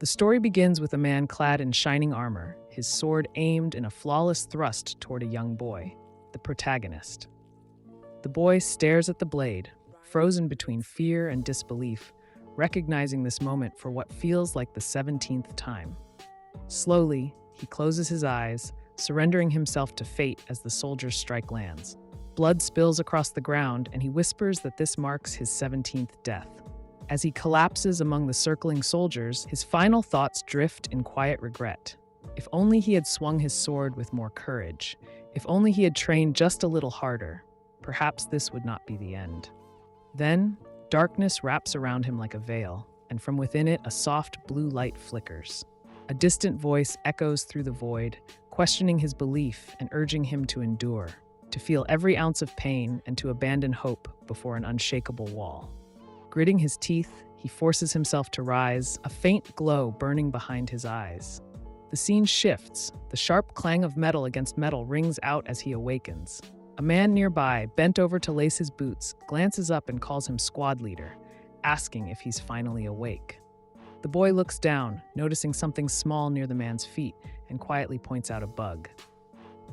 The story begins with a man clad in shining armor, his sword aimed in a flawless thrust toward a young boy, the protagonist. The boy stares at the blade, frozen between fear and disbelief, recognizing this moment for what feels like the 17th time. Slowly, he closes his eyes, surrendering himself to fate as the soldier's strike lands. Blood spills across the ground, and he whispers that this marks his 17th death. As he collapses among the circling soldiers, his final thoughts drift in quiet regret. If only he had swung his sword with more courage. If only he had trained just a little harder. Perhaps this would not be the end. Then, darkness wraps around him like a veil, and from within it, a soft blue light flickers. A distant voice echoes through the void, questioning his belief and urging him to endure, to feel every ounce of pain and to abandon hope before an unshakable wall. Gritting his teeth, he forces himself to rise, a faint glow burning behind his eyes. The scene shifts. The sharp clang of metal against metal rings out as he awakens. A man nearby, bent over to lace his boots, glances up and calls him squad leader, asking if he's finally awake. The boy looks down, noticing something small near the man's feet, and quietly points out a bug.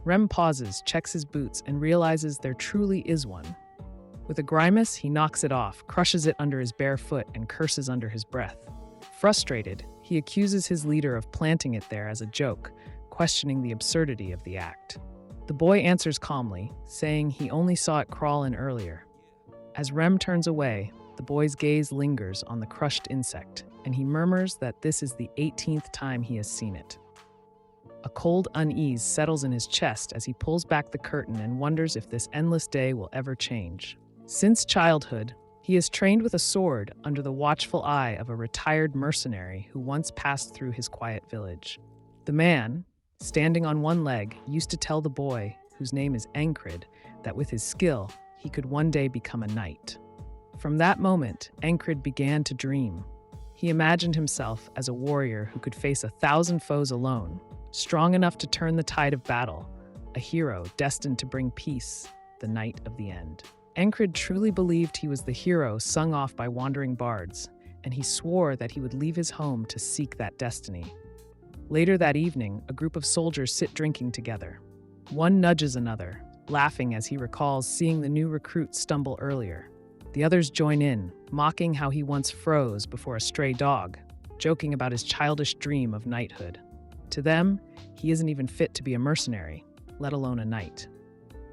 Rem pauses, checks his boots, and realizes there truly is one. With a grimace, he knocks it off, crushes it under his bare foot, and curses under his breath. Frustrated, he accuses his leader of planting it there as a joke, questioning the absurdity of the act. The boy answers calmly, saying he only saw it crawl in earlier. As Rem turns away, the boy's gaze lingers on the crushed insect, and he murmurs that this is the 18th time he has seen it. A cold unease settles in his chest as he pulls back the curtain and wonders if this endless day will ever change. Since childhood, he has trained with a sword under the watchful eye of a retired mercenary who once passed through his quiet village. The man, standing on one leg, used to tell the boy, whose name is Encrid, that with his skill, he could one day become a knight. From that moment, Encrid began to dream. He imagined himself as a warrior who could face 1,000 foes alone, strong enough to turn the tide of battle, a hero destined to bring peace, the night of the end. Encrid truly believed he was the hero sung off by wandering bards, and he swore that he would leave his home to seek that destiny. Later that evening, a group of soldiers sit drinking together. One nudges another, laughing as he recalls seeing the new recruit stumble earlier. The others join in, mocking how he once froze before a stray dog, joking about his childish dream of knighthood. To them, he isn't even fit to be a mercenary, let alone a knight.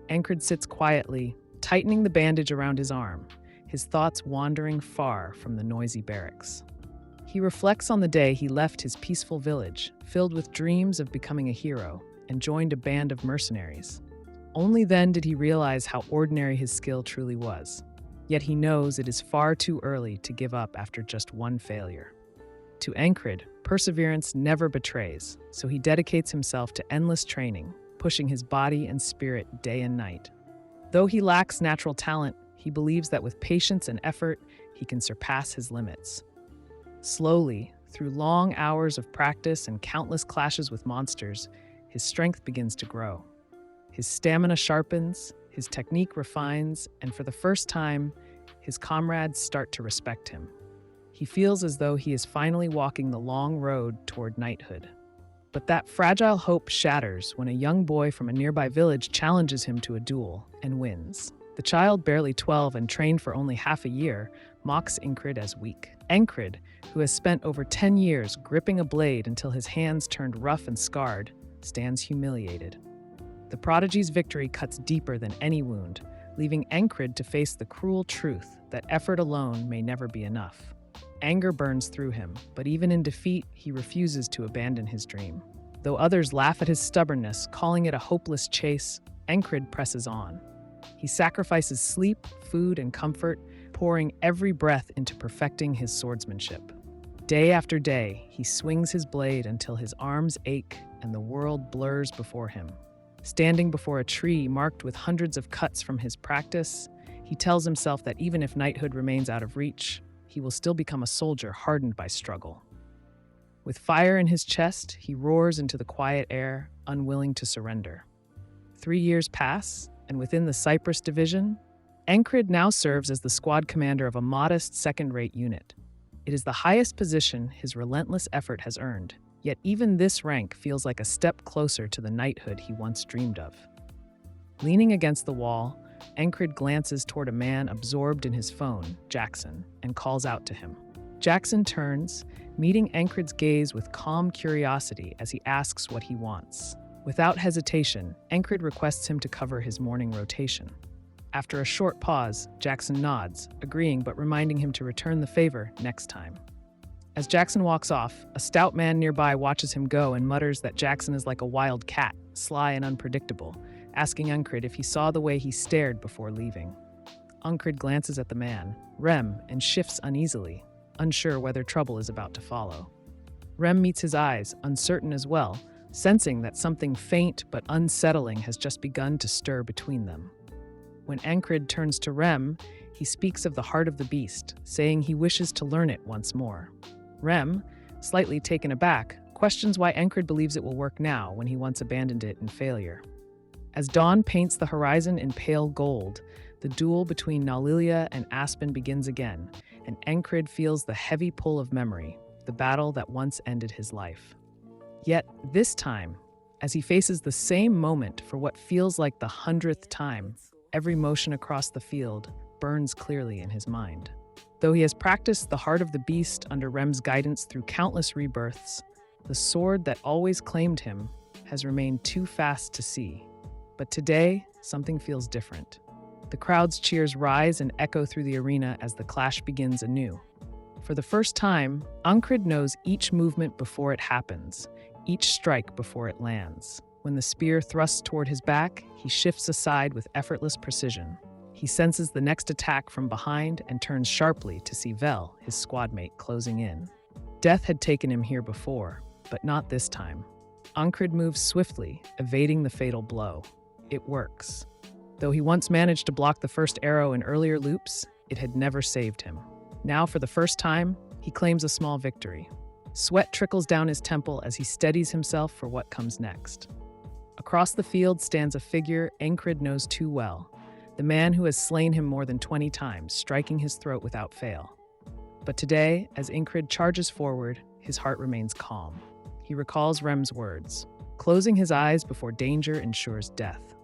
Encrid sits quietly, tightening the bandage around his arm, his thoughts wandering far from the noisy barracks. He reflects on the day he left his peaceful village, filled with dreams of becoming a hero, and joined a band of mercenaries. Only then did he realize how ordinary his skill truly was. Yet he knows it is far too early to give up after just one failure. To Encrid, perseverance never betrays, so he dedicates himself to endless training, pushing his body and spirit day and night. Though he lacks natural talent, he believes that with patience and effort, he can surpass his limits. Slowly, through long hours of practice and countless clashes with monsters, his strength begins to grow. His stamina sharpens, his technique refines, and for the first time, his comrades start to respect him. He feels as though he is finally walking the long road toward knighthood. But that fragile hope shatters when a young boy from a nearby village challenges him to a duel and wins. The child, barely 12 and trained for only half a year, mocks Encrid as weak. Encrid, who has spent over 10 years gripping a blade until his hands turned rough and scarred, stands humiliated. The prodigy's victory cuts deeper than any wound, leaving Encrid to face the cruel truth that effort alone may never be enough. Anger burns through him, but even in defeat, he refuses to abandon his dream. Though others laugh at his stubbornness, calling it a hopeless chase, Encrid presses on. He sacrifices sleep, food, and comfort, pouring every breath into perfecting his swordsmanship. Day after day, he swings his blade until his arms ache and the world blurs before him. Standing before a tree marked with hundreds of cuts from his practice, he tells himself that even if knighthood remains out of reach, he will still become a soldier hardened by struggle. With fire in his chest, he roars into the quiet air, unwilling to surrender. 3 years pass, and within the Cyprus division, Encrid now serves as the squad commander of a modest second-rate unit. It is the highest position his relentless effort has earned, yet even this rank feels like a step closer to the knighthood he once dreamed of. Leaning against the wall, Encrid glances toward a man absorbed in his phone, Jackson, and calls out to him. Jackson turns, meeting Encrid's gaze with calm curiosity as he asks what he wants. Without hesitation, Encrid requests him to cover his morning rotation. After a short pause, Jackson nods, agreeing but reminding him to return the favor next time. As Jackson walks off, a stout man nearby watches him go and mutters that Jackson is like a wild cat, sly and unpredictable, asking Encrid if he saw the way he stared before leaving. Encrid glances at the man, Rem, and shifts uneasily, unsure whether trouble is about to follow. Rem meets his eyes, uncertain as well, sensing that something faint but unsettling has just begun to stir between them. When Encrid turns to Rem, he speaks of the heart of the beast, saying he wishes to learn it once more. Rem, slightly taken aback, questions why Encrid believes it will work now when he once abandoned it in failure. As dawn paints the horizon in pale gold, the duel between Nalilia and Aspen begins again, and Encrid feels the heavy pull of memory, the battle that once ended his life. Yet, this time, as he faces the same moment for what feels like the 100th time, every motion across the field burns clearly in his mind. Though he has practiced the heart of the beast under Rem's guidance through countless rebirths, the sword that always claimed him has remained too fast to see. But today, something feels different. The crowd's cheers rise and echo through the arena as the clash begins anew. For the first time, Encrid knows each movement before it happens, each strike before it lands. When the spear thrusts toward his back, he shifts aside with effortless precision. He senses the next attack from behind and turns sharply to see Vel, his squadmate, closing in. Death had taken him here before, but not this time. Encrid moves swiftly, evading the fatal blow. It works. Though he once managed to block the first arrow in earlier loops, it had never saved him. Now, for the first time, he claims a small victory. Sweat trickles down his temple as he steadies himself for what comes next. Across the field stands a figure Encrid knows too well, the man who has slain him more than 20 times, striking his throat without fail. But today, as Encrid charges forward, his heart remains calm. He recalls Rem's words, closing his eyes before danger ensures death.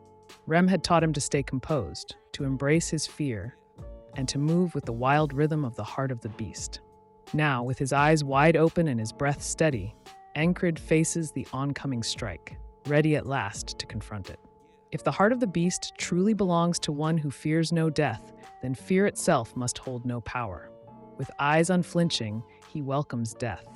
Rem had taught him to stay composed, to embrace his fear, and to move with the wild rhythm of the heart of the beast. Now, with his eyes wide open and his breath steady, Encrid faces the oncoming strike, ready at last to confront it. If the heart of the beast truly belongs to one who fears no death, then fear itself must hold no power. With eyes unflinching, he welcomes death,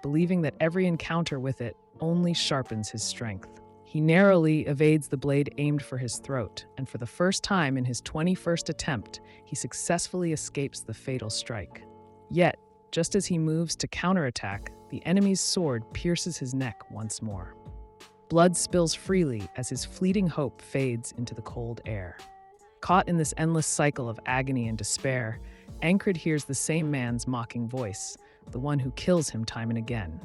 believing that every encounter with it only sharpens his strength. He narrowly evades the blade aimed for his throat, and for the first time in his 21st attempt, he successfully escapes the fatal strike. Yet, just as he moves to counterattack, the enemy's sword pierces his neck once more. Blood spills freely as his fleeting hope fades into the cold air. Caught in this endless cycle of agony and despair, Encrid hears the same man's mocking voice, the one who kills him time and again.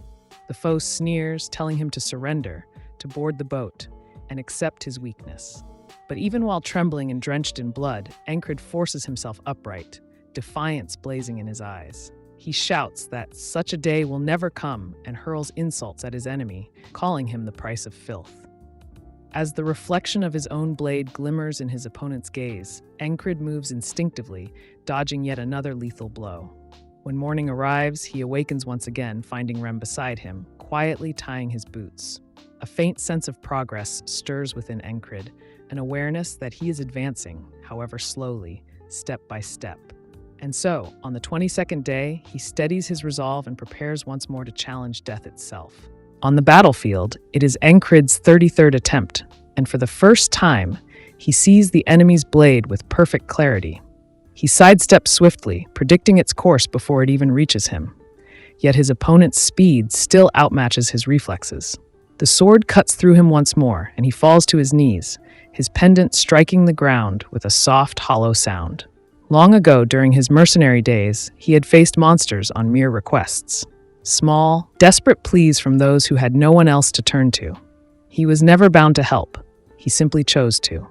The foe sneers, telling him to surrender, to board the boat, and accept his weakness. But even while trembling and drenched in blood, Encrid forces himself upright, defiance blazing in his eyes. He shouts that such a day will never come and hurls insults at his enemy, calling him the price of filth. As the reflection of his own blade glimmers in his opponent's gaze, Encrid moves instinctively, dodging yet another lethal blow. When morning arrives, he awakens once again, finding Rem beside him, quietly tying his boots. A faint sense of progress stirs within Encrid, an awareness that he is advancing, however slowly, step by step. And so, on the 22nd day, he steadies his resolve and prepares once more to challenge death itself. On the battlefield, it is Encrid's 33rd attempt, and for the first time, he sees the enemy's blade with perfect clarity. He sidesteps swiftly, predicting its course before it even reaches him. Yet his opponent's speed still outmatches his reflexes. The sword cuts through him once more, and he falls to his knees, his pendant striking the ground with a soft, hollow sound. Long ago, during his mercenary days, he had faced monsters on mere requests. Small, desperate pleas from those who had no one else to turn to. He was never bound to help. He simply chose to.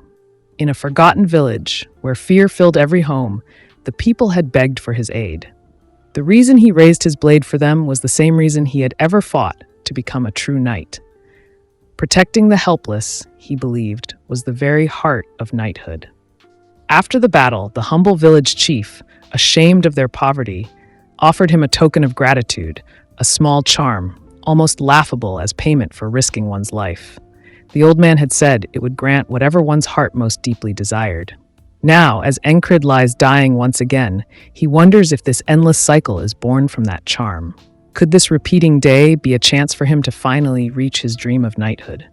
In a forgotten village, where fear filled every home, the people had begged for his aid. The reason he raised his blade for them was the same reason he had ever fought to become a true knight. Protecting the helpless, he believed, was the very heart of knighthood. After the battle, the humble village chief, ashamed of their poverty, offered him a token of gratitude, a small charm, almost laughable as payment for risking one's life. The old man had said it would grant whatever one's heart most deeply desired. Now, as Encrid lies dying once again, he wonders if this endless cycle is born from that charm. Could this repeating day be a chance for him to finally reach his dream of knighthood?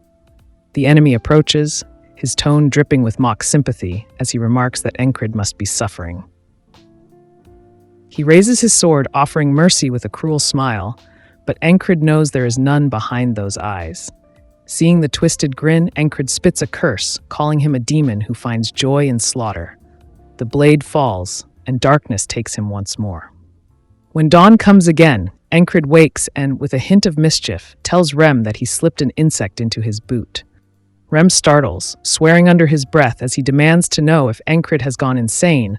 The enemy approaches, his tone dripping with mock sympathy as he remarks that Encrid must be suffering. He raises his sword, offering mercy with a cruel smile, but Encrid knows there is none behind those eyes. Seeing the twisted grin, Encrid spits a curse, calling him a demon who finds joy in slaughter. The blade falls, and darkness takes him once more. When dawn comes again, Encrid wakes and, with a hint of mischief, tells Rem that he slipped an insect into his boot. Rem startles, swearing under his breath as he demands to know if Encrid has gone insane,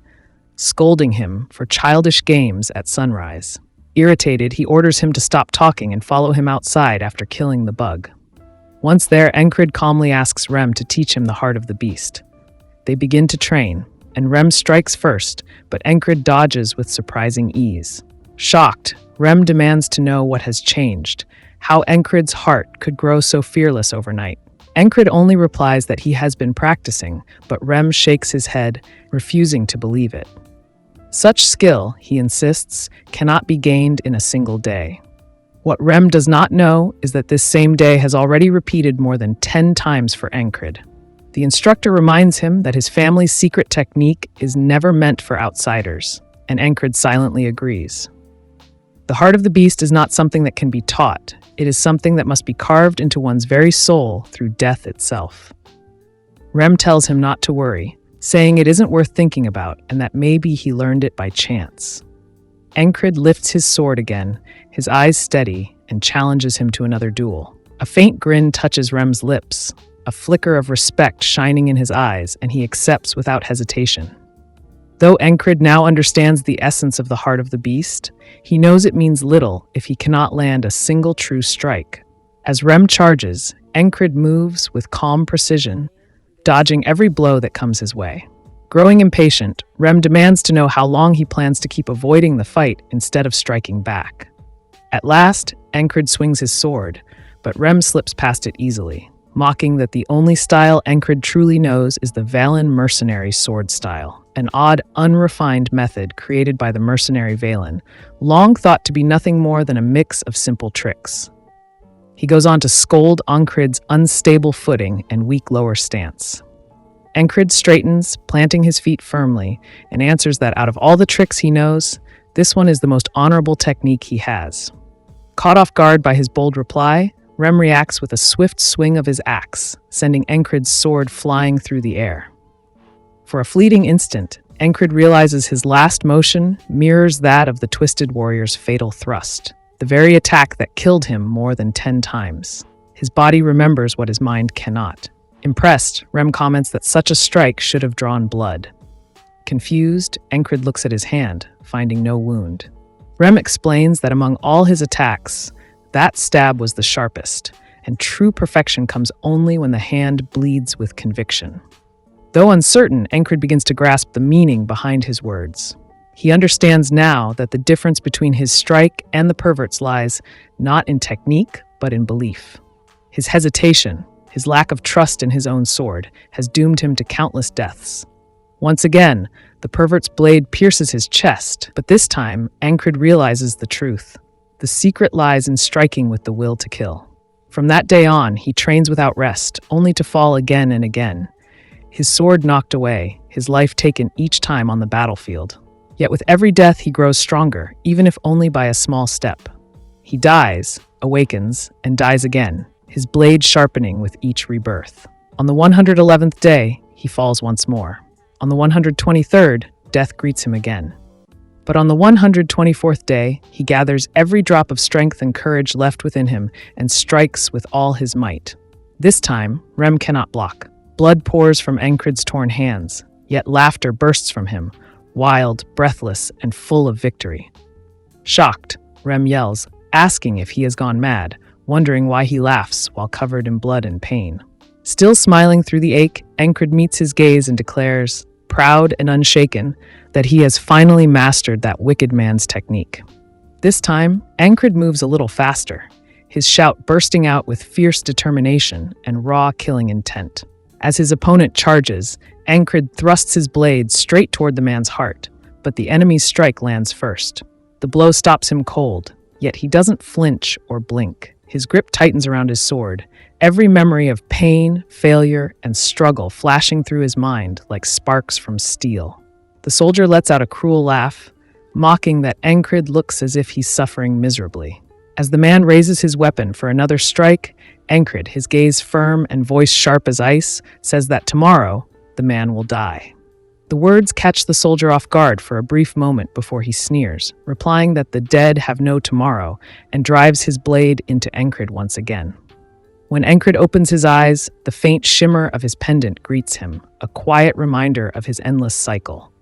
scolding him for childish games at sunrise. Irritated, he orders him to stop talking and follow him outside after killing the bug. Once there, Encrid calmly asks Rem to teach him the heart of the beast. They begin to train, and Rem strikes first, but Encrid dodges with surprising ease. Shocked, Rem demands to know what has changed, how Encrid's heart could grow so fearless overnight. Encrid only replies that he has been practicing, but Rem shakes his head, refusing to believe it. Such skill, he insists, cannot be gained in a single day. What Rem does not know is that this same day has already repeated more than 10 times for Encrid. The instructor reminds him that his family's secret technique is never meant for outsiders, and Encrid silently agrees. The heart of the beast is not something that can be taught. It is something that must be carved into one's very soul through death itself. Rem tells him not to worry, saying it isn't worth thinking about and that maybe he learned it by chance. Encrid lifts his sword again, his eyes steady, and challenges him to another duel. A faint grin touches Rem's lips, a flicker of respect shining in his eyes, and he accepts without hesitation. Though Encrid now understands the essence of the heart of the beast, he knows it means little if he cannot land a single true strike. As Rem charges, Encrid moves with calm precision, dodging every blow that comes his way. Growing impatient, Rem demands to know how long he plans to keep avoiding the fight instead of striking back. At last, Encrid swings his sword, but Rem slips past it easily, mocking that the only style Encrid truly knows is the Valen mercenary sword style, an odd, unrefined method created by the mercenary Valen, long thought to be nothing more than a mix of simple tricks. He goes on to scold Encrid's unstable footing and weak lower stance. Encrid straightens, planting his feet firmly, and answers that out of all the tricks he knows, this one is the most honorable technique he has. Caught off guard by his bold reply, Rem reacts with a swift swing of his axe, sending Encrid's sword flying through the air. For a fleeting instant, Encrid realizes his last motion mirrors that of the Twisted Warrior's fatal thrust, the very attack that killed him more than 10 times. His body remembers what his mind cannot. Impressed, Rem comments that such a strike should have drawn blood. Confused, Encrid looks at his hand, finding no wound. Rem explains that among all his attacks, that stab was the sharpest, and true perfection comes only when the hand bleeds with conviction. Though uncertain, Encrid begins to grasp the meaning behind his words. He understands now that the difference between his strike and the pervert's lies not in technique, but in belief. His hesitation, his lack of trust in his own sword, has doomed him to countless deaths. Once again, the pervert's blade pierces his chest, but this time, Encrid realizes the truth. The secret lies in striking with the will to kill. From that day on, he trains without rest, only to fall again and again. His sword knocked away, his life taken each time on the battlefield. Yet with every death, he grows stronger, even if only by a small step. He dies, awakens, and dies again, his blade sharpening with each rebirth. On the 111th day, he falls once more. On the 123rd, death greets him again. But on the 124th day, he gathers every drop of strength and courage left within him and strikes with all his might. This time, Rem cannot block. Blood pours from Encrid's torn hands, yet laughter bursts from him, wild, breathless, and full of victory. Shocked, Rem yells, asking if he has gone mad, wondering why he laughs while covered in blood and pain. Still smiling through the ache, Encrid meets his gaze and declares, proud and unshaken, that he has finally mastered that wicked man's technique. This time, Encrid moves a little faster, his shout bursting out with fierce determination and raw killing intent. As his opponent charges, Encrid thrusts his blade straight toward the man's heart, but the enemy's strike lands first. The blow stops him cold, yet he doesn't flinch or blink. His grip tightens around his sword, every memory of pain, failure, and struggle flashing through his mind like sparks from steel. The soldier lets out a cruel laugh, mocking that Encrid looks as if he's suffering miserably. As the man raises his weapon for another strike, Encrid, his gaze firm and voice sharp as ice, says that tomorrow, the man will die. The words catch the soldier off guard for a brief moment before he sneers, replying that the dead have no tomorrow, and drives his blade into Encrid once again. When Encrid opens his eyes, the faint shimmer of his pendant greets him, a quiet reminder of his endless cycle.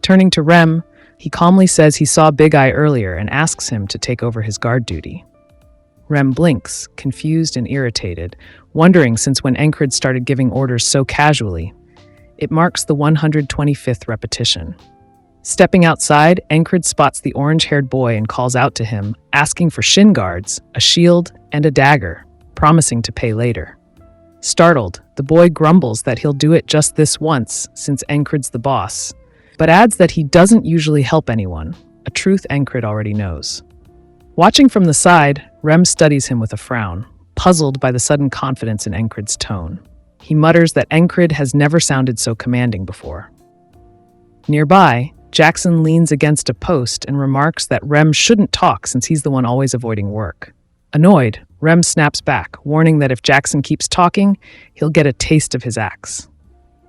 Turning to Rem, he calmly says he saw Big Eye earlier and asks him to take over his guard duty. Rem blinks, confused and irritated, wondering since when Encrid started giving orders so casually. It marks the 125th repetition. Stepping outside, Encrid spots the orange-haired boy and calls out to him, asking for shin guards, a shield, and a dagger, promising to pay later. Startled, the boy grumbles that he'll do it just this once, since Encrid's the boss, but adds that he doesn't usually help anyone, a truth Encrid already knows. Watching from the side, Rem studies him with a frown, puzzled by the sudden confidence in Encrid's tone. He mutters that Encrid has never sounded so commanding before. Nearby, Jackson leans against a post and remarks that Rem shouldn't talk since he's the one always avoiding work. Annoyed, Rem snaps back, warning that if Jackson keeps talking, he'll get a taste of his axe.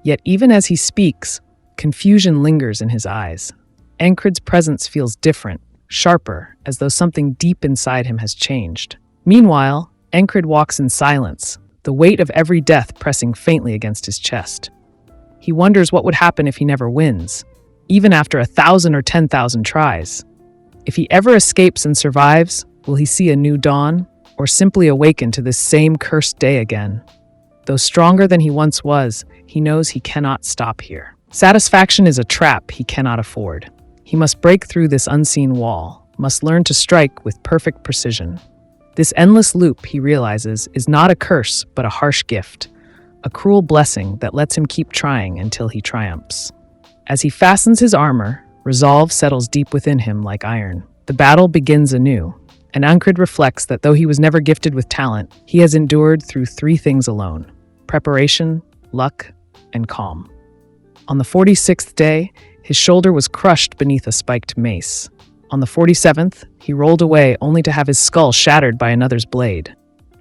Yet even as he speaks, confusion lingers in his eyes. Encrid's presence feels different, sharper, as though something deep inside him has changed. Meanwhile, Encrid walks in silence, the weight of every death pressing faintly against his chest. He wonders what would happen if he never wins, even after 1,000 or 10,000 tries. If he ever escapes and survives, will he see a new dawn, or simply awaken to this same cursed day again? Though stronger than he once was, he knows he cannot stop here. Satisfaction is a trap he cannot afford. He must break through this unseen wall, must learn to strike with perfect precision. This endless loop, he realizes, is not a curse but a harsh gift, a cruel blessing that lets him keep trying until he triumphs. As he fastens his armor, resolve settles deep within him like iron. The battle begins anew, and Encrid reflects that though he was never gifted with talent, he has endured through 3 things alone: preparation, luck, and calm. On the 46th day, his shoulder was crushed beneath a spiked mace. On the 47th, he rolled away only to have his skull shattered by another's blade.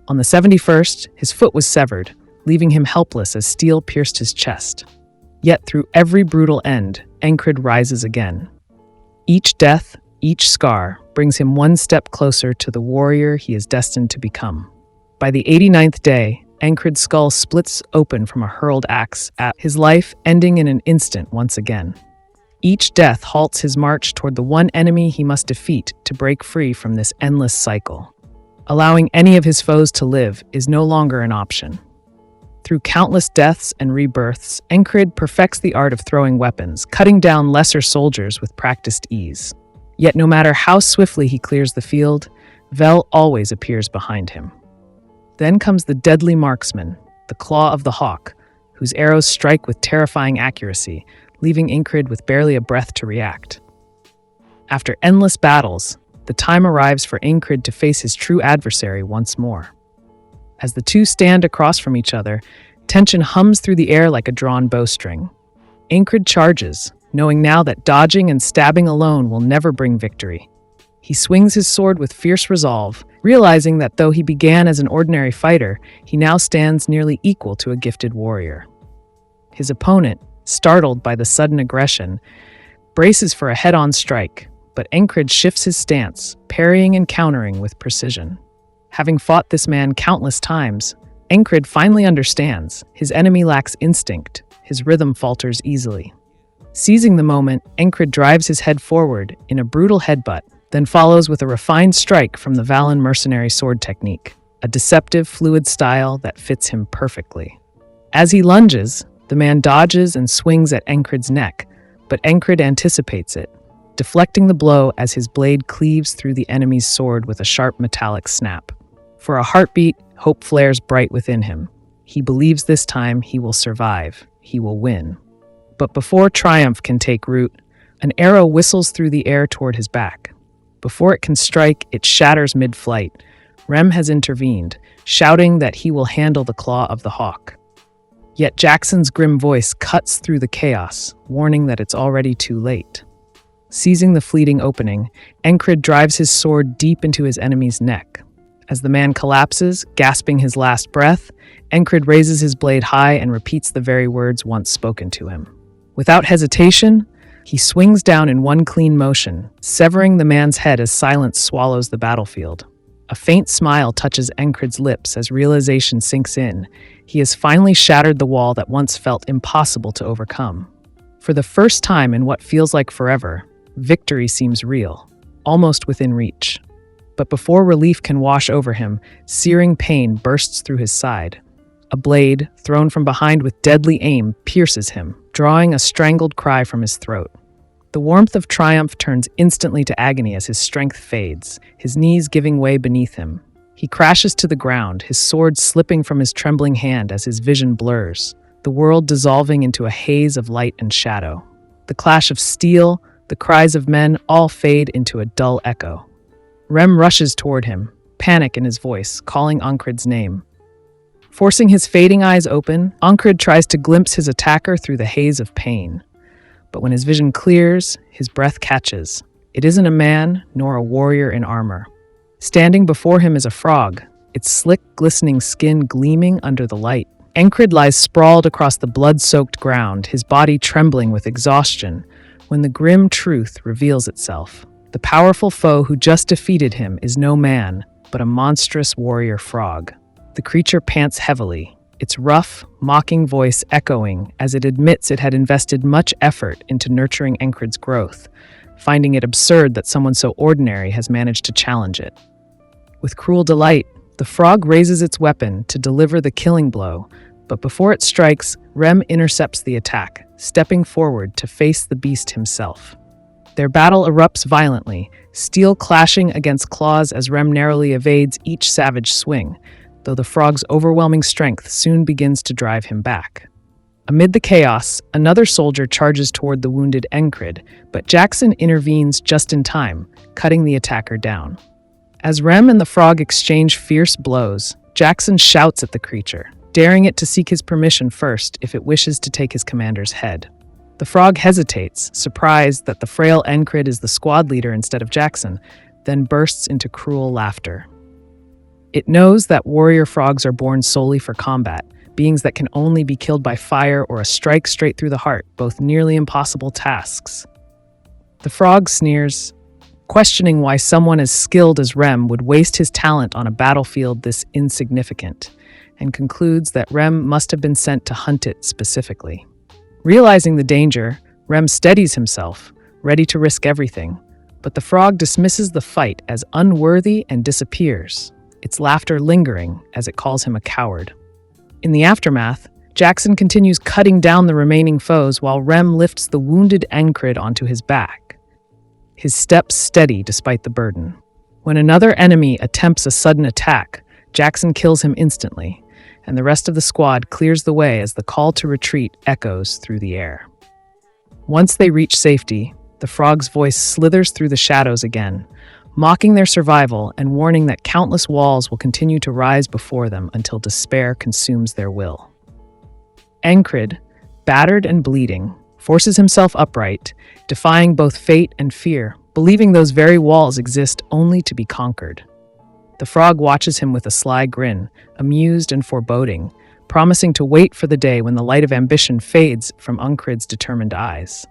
On the 71st, his foot was severed, leaving him helpless as steel pierced his chest. Yet through every brutal end, Encrid rises again. Each death, each scar, brings him one step closer to the warrior he is destined to become. By the 89th day, Encrid's skull splits open from a hurled axe, his life ending in an instant once again. Each death halts his march toward the one enemy he must defeat to break free from this endless cycle. Allowing any of his foes to live is no longer an option. Through countless deaths and rebirths, Encrid perfects the art of throwing weapons, cutting down lesser soldiers with practiced ease. Yet no matter how swiftly he clears the field, Vel always appears behind him. Then comes the deadly marksman, the claw of the hawk, whose arrows strike with terrifying accuracy, leaving Encrid with barely a breath to react. After endless battles, the time arrives for Encrid to face his true adversary once more. As the two stand across from each other, tension hums through the air like a drawn bowstring. Encrid charges, knowing now that dodging and stabbing alone will never bring victory. He swings his sword with fierce resolve, realizing that though he began as an ordinary fighter, he now stands nearly equal to a gifted warrior. His opponent, startled by the sudden aggression, braces for a head-on strike, but Encrid shifts his stance, parrying and countering with precision. Having fought this man countless times, Encrid finally understands his enemy lacks instinct, his rhythm falters easily. Seizing the moment, Encrid drives his head forward in a brutal headbutt, then follows with a refined strike from the Valen mercenary sword technique, a deceptive, fluid style that fits him perfectly. As he lunges, the man dodges and swings at Encrid's neck, but Encrid anticipates it, deflecting the blow as his blade cleaves through the enemy's sword with a sharp metallic snap. For a heartbeat, hope flares bright within him. He believes this time he will survive, he will win. But before triumph can take root, an arrow whistles through the air toward his back. Before it can strike, it shatters mid-flight. Rem has intervened, shouting that he will handle the claw of the hawk. Yet Jackson's grim voice cuts through the chaos, warning that it's already too late. Seizing the fleeting opening, Encrid drives his sword deep into his enemy's neck. As the man collapses, gasping his last breath, Encrid raises his blade high and repeats the very words once spoken to him. Without hesitation, he swings down in one clean motion, severing the man's head as silence swallows the battlefield. A faint smile touches Encrid's lips as realization sinks in. He has finally shattered the wall that once felt impossible to overcome. For the first time in what feels like forever, victory seems real, almost within reach. But before relief can wash over him, searing pain bursts through his side. A blade, thrown from behind with deadly aim, pierces him, drawing a strangled cry from his throat. The warmth of triumph turns instantly to agony as his strength fades, his knees giving way beneath him. He crashes to the ground, his sword slipping from his trembling hand as his vision blurs, the world dissolving into a haze of light and shadow. The clash of steel, the cries of men, all fade into a dull echo. Rem rushes toward him, panic in his voice, calling Encrid's name. Forcing his fading eyes open, Encrid tries to glimpse his attacker through the haze of pain. But when his vision clears, his breath catches. It isn't a man, nor a warrior in armor. Standing before him is a frog, its slick, glistening skin gleaming under the light. Encrid lies sprawled across the blood-soaked ground, his body trembling with exhaustion, when the grim truth reveals itself. The powerful foe who just defeated him is no man, but a monstrous warrior frog. The creature pants heavily, its rough, mocking voice echoing as it admits it had invested much effort into nurturing Encrid's growth, finding it absurd that someone so ordinary has managed to challenge it. With cruel delight, the frog raises its weapon to deliver the killing blow, but before it strikes, Rem intercepts the attack, stepping forward to face the beast himself. Their battle erupts violently, steel clashing against claws as Rem narrowly evades each savage swing, though the frog's overwhelming strength soon begins to drive him back. Amid the chaos, another soldier charges toward the wounded Encrid, but Jackson intervenes just in time, cutting the attacker down. As Rem and the frog exchange fierce blows, Jackson shouts at the creature, daring it to seek his permission first if it wishes to take his commander's head. The frog hesitates, surprised that the frail Encrid is the squad leader instead of Jackson, then bursts into cruel laughter. It knows that warrior frogs are born solely for combat, beings that can only be killed by fire or a strike straight through the heart, both nearly impossible tasks. The frog sneers, questioning why someone as skilled as Rem would waste his talent on a battlefield this insignificant, and concludes that Rem must have been sent to hunt it specifically. Realizing the danger, Rem steadies himself, ready to risk everything, but the frog dismisses the fight as unworthy and disappears, its laughter lingering as it calls him a coward. In the aftermath, Jackson continues cutting down the remaining foes while Rem lifts the wounded Encrid onto his back, his steps steady despite the burden. When another enemy attempts a sudden attack, Jackson kills him instantly, and the rest of the squad clears the way as the call to retreat echoes through the air. Once they reach safety, the frog's voice slithers through the shadows again, mocking their survival and warning that countless walls will continue to rise before them until despair consumes their will. Encrid, battered and bleeding, forces himself upright, defying both fate and fear, believing those very walls exist only to be conquered. The frog watches him with a sly grin, amused and foreboding, promising to wait for the day when the light of ambition fades from Encrid's determined eyes.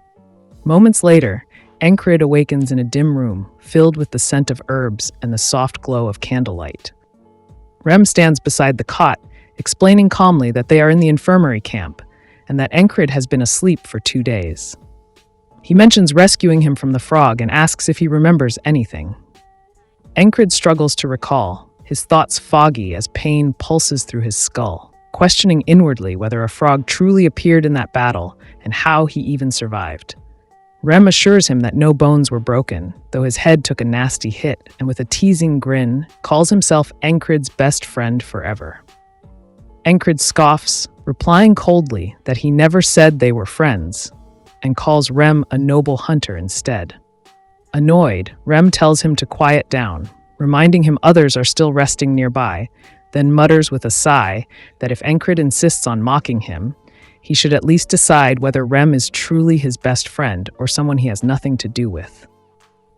Moments later, Encrid awakens in a dim room, filled with the scent of herbs and the soft glow of candlelight. Rem stands beside the cot, explaining calmly that they are in the infirmary camp, and that Encrid has been asleep for 2 days. He mentions rescuing him from the frog and asks if he remembers anything. Encrid struggles to recall, his thoughts foggy as pain pulses through his skull, questioning inwardly whether a frog truly appeared in that battle and how he even survived. Rem assures him that no bones were broken, though his head took a nasty hit, and with a teasing grin, calls himself Encrid's best friend forever. Encrid scoffs, replying coldly that he never said they were friends, and calls Rem a noble hunter instead. Annoyed, Rem tells him to quiet down, reminding him others are still resting nearby, then mutters with a sigh that if Encrid insists on mocking him, he should at least decide whether Rem is truly his best friend or someone he has nothing to do with.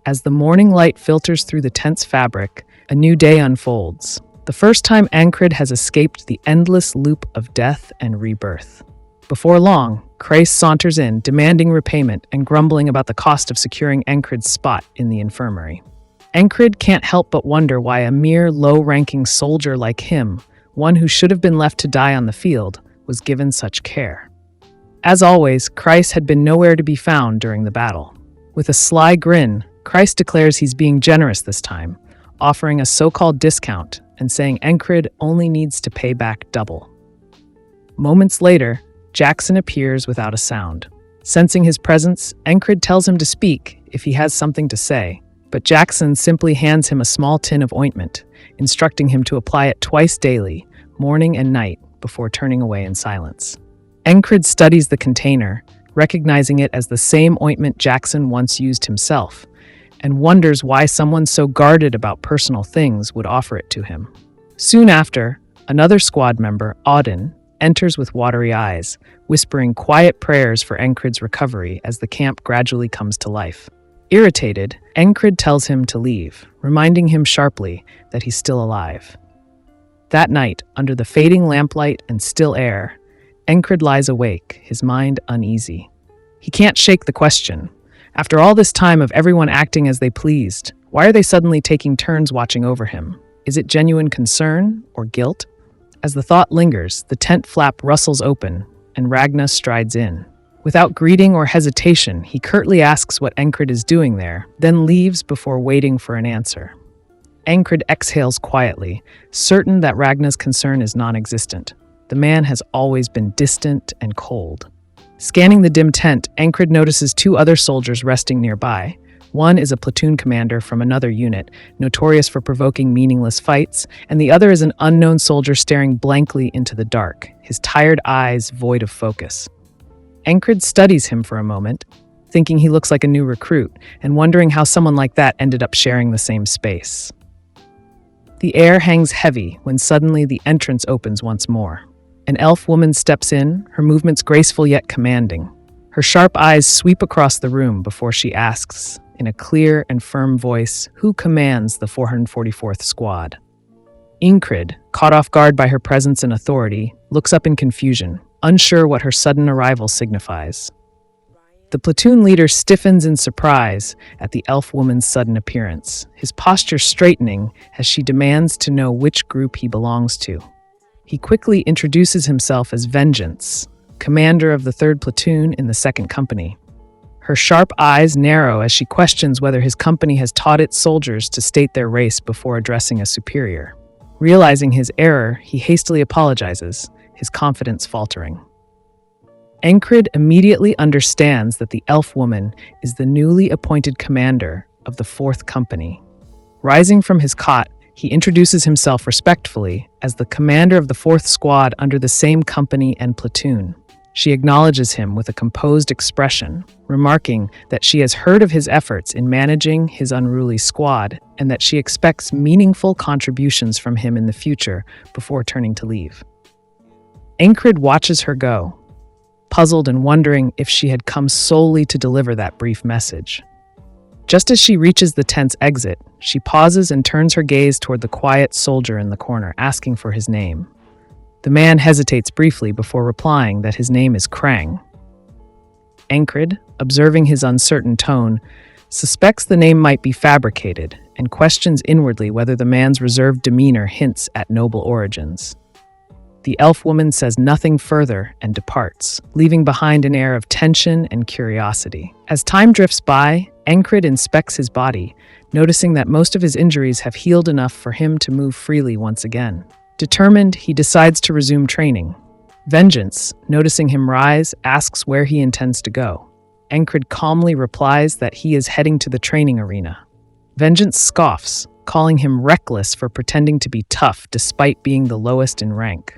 As the morning light filters through the tense fabric, a new day unfolds. The first time Encrid has escaped the endless loop of death and rebirth. Before long, Chryse saunters in, demanding repayment and grumbling about the cost of securing Encrid's spot in the infirmary. Encrid can't help but wonder why a mere low-ranking soldier like him, one who should have been left to die on the field, was given such care. As always, Chryse had been nowhere to be found during the battle. With a sly grin, Chryse declares he's being generous this time, offering a so-called discount and saying Encrid only needs to pay back double. Moments later, Jackson appears without a sound. Sensing his presence, Encrid tells him to speak if he has something to say, but Jackson simply hands him a small tin of ointment, instructing him to apply it twice daily, morning and night, before turning away in silence. Encrid studies the container, recognizing it as the same ointment Jackson once used himself, and wonders why someone so guarded about personal things would offer it to him. Soon after, another squad member, Auden, enters with watery eyes, whispering quiet prayers for Encrid's recovery as the camp gradually comes to life. Irritated, Encrid tells him to leave, reminding him sharply that he's still alive. That night, under the fading lamplight and still air, Encrid lies awake, his mind uneasy. He can't shake the question. After all this time of everyone acting as they pleased, why are they suddenly taking turns watching over him? Is it genuine concern or guilt? As the thought lingers, the tent flap rustles open, and Ragna strides in. Without greeting or hesitation, he curtly asks what Encrid is doing there, then leaves before waiting for an answer. Encrid exhales quietly, certain that Ragna's concern is non-existent. The man has always been distant and cold. Scanning the dim tent, Encrid notices two other soldiers resting nearby. One is a platoon commander from another unit, notorious for provoking meaningless fights, and the other is an unknown soldier staring blankly into the dark, his tired eyes void of focus. Encrid studies him for a moment, thinking he looks like a new recruit, and wondering how someone like that ended up sharing the same space. The air hangs heavy when suddenly the entrance opens once more. An elf woman steps in, her movements graceful yet commanding. Her sharp eyes sweep across the room before she asks, in a clear and firm voice, who commands the 444th Squad. Encrid, caught off guard by her presence and authority, looks up in confusion, unsure what her sudden arrival signifies. The platoon leader stiffens in surprise at the elf woman's sudden appearance, his posture straightening as she demands to know which group he belongs to. He quickly introduces himself as Vengeance, commander of the 3rd Platoon in the 2nd Company. Her sharp eyes narrow as she questions whether his company has taught its soldiers to state their race before addressing a superior. Realizing his error, he hastily apologizes, his confidence faltering. Encrid immediately understands that the elf woman is the newly appointed commander of the 4th Company. Rising from his cot, he introduces himself respectfully as the commander of the 4th Squad under the same company and platoon. She acknowledges him with a composed expression, remarking that she has heard of his efforts in managing his unruly squad and that she expects meaningful contributions from him in the future before turning to leave. Encrid watches her go, puzzled and wondering if she had come solely to deliver that brief message. Just as she reaches the tent's exit, she pauses and turns her gaze toward the quiet soldier in the corner, asking for his name. The man hesitates briefly before replying that his name is Krang. Encrid, observing his uncertain tone, suspects the name might be fabricated and questions inwardly whether the man's reserved demeanor hints at noble origins. The elf woman says nothing further and departs, leaving behind an air of tension and curiosity. As time drifts by, Encrid inspects his body, noticing that most of his injuries have healed enough for him to move freely once again. Determined, he decides to resume training. Vengeance, noticing him rise, asks where he intends to go. Encrid calmly replies that he is heading to the training arena. Vengeance scoffs, calling him reckless for pretending to be tough despite being the lowest in rank.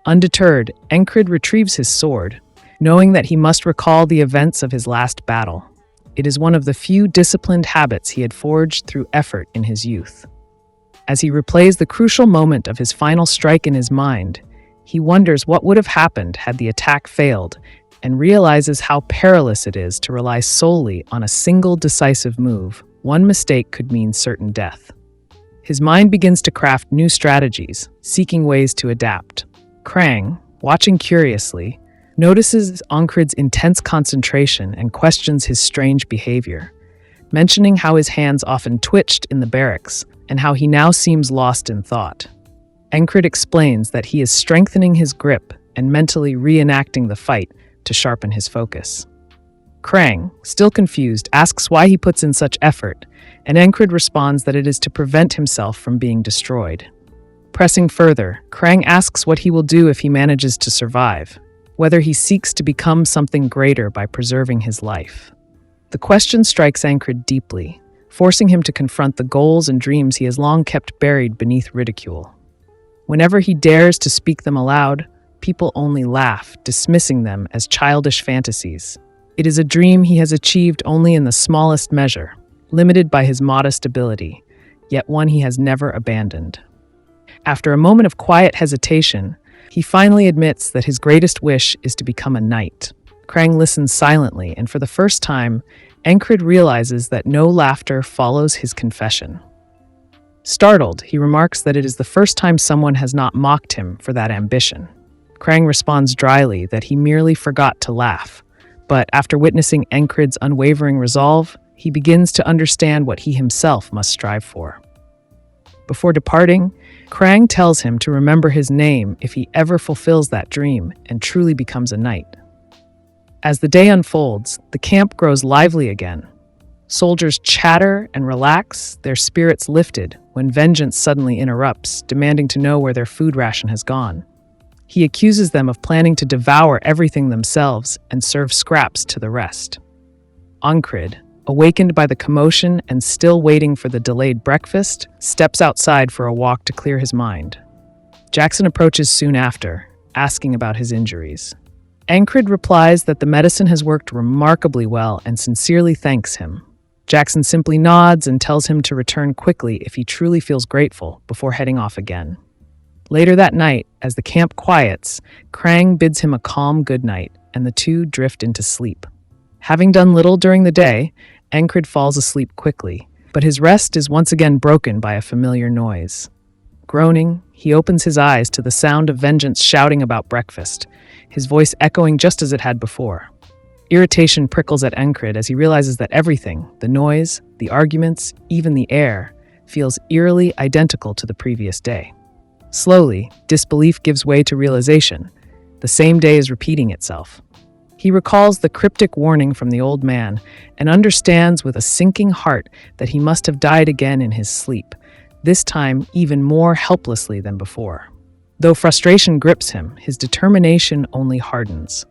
Undeterred, Encrid retrieves his sword, knowing that he must recall the events of his last battle. It is one of the few disciplined habits he had forged through effort in his youth. As he replays the crucial moment of his final strike in his mind, he wonders what would have happened had the attack failed, and realizes how perilous it is to rely solely on a single decisive move. One mistake could mean certain death. His mind begins to craft new strategies, seeking ways to adapt. Krang, watching curiously, notices Encrid's intense concentration and questions his strange behavior, mentioning how his hands often twitched in the barracks and how he now seems lost in thought. Encrid explains that he is strengthening his grip and mentally reenacting the fight to sharpen his focus. Krang, still confused, asks why he puts in such effort, and Encrid responds that it is to prevent himself from being destroyed. Pressing further, Krang asks what he will do if he manages to survive, whether he seeks to become something greater by preserving his life. The question strikes Encrid deeply, forcing him to confront the goals and dreams he has long kept buried beneath ridicule. Whenever he dares to speak them aloud, people only laugh, dismissing them as childish fantasies. It is a dream he has achieved only in the smallest measure, limited by his modest ability, yet one he has never abandoned. After a moment of quiet hesitation, he finally admits that his greatest wish is to become a knight. Krang listens silently, and for the first time, Encrid realizes that no laughter follows his confession. Startled, he remarks that it is the first time someone has not mocked him for that ambition. Krang responds dryly that he merely forgot to laugh, but after witnessing Encrid's unwavering resolve, he begins to understand what he himself must strive for. Before departing, Krang tells him to remember his name if he ever fulfills that dream and truly becomes a knight. As the day unfolds, the camp grows lively again. Soldiers chatter and relax, their spirits lifted, when Vengeance suddenly interrupts, demanding to know where their food ration has gone. He accuses them of planning to devour everything themselves and serve scraps to the rest. Encrid, awakened by the commotion and still waiting for the delayed breakfast, steps outside for a walk to clear his mind. Jackson approaches soon after, asking about his injuries. Encrid replies that the medicine has worked remarkably well and sincerely thanks him. Jackson simply nods and tells him to return quickly if he truly feels grateful before heading off again. Later that night, as the camp quiets, Krang bids him a calm goodnight, and the two drift into sleep. Having done little during the day, Encrid falls asleep quickly, but his rest is once again broken by a familiar noise. Groaning, he opens his eyes to the sound of Vengeance shouting about breakfast, his voice echoing just as it had before. Irritation prickles at Encrid as he realizes that everything, the noise, the arguments, even the air, feels eerily identical to the previous day. Slowly, disbelief gives way to realization. The same day is repeating itself. He recalls the cryptic warning from the old man and understands with a sinking heart that he must have died again in his sleep, this time even more helplessly than before. Though frustration grips him, his determination only hardens.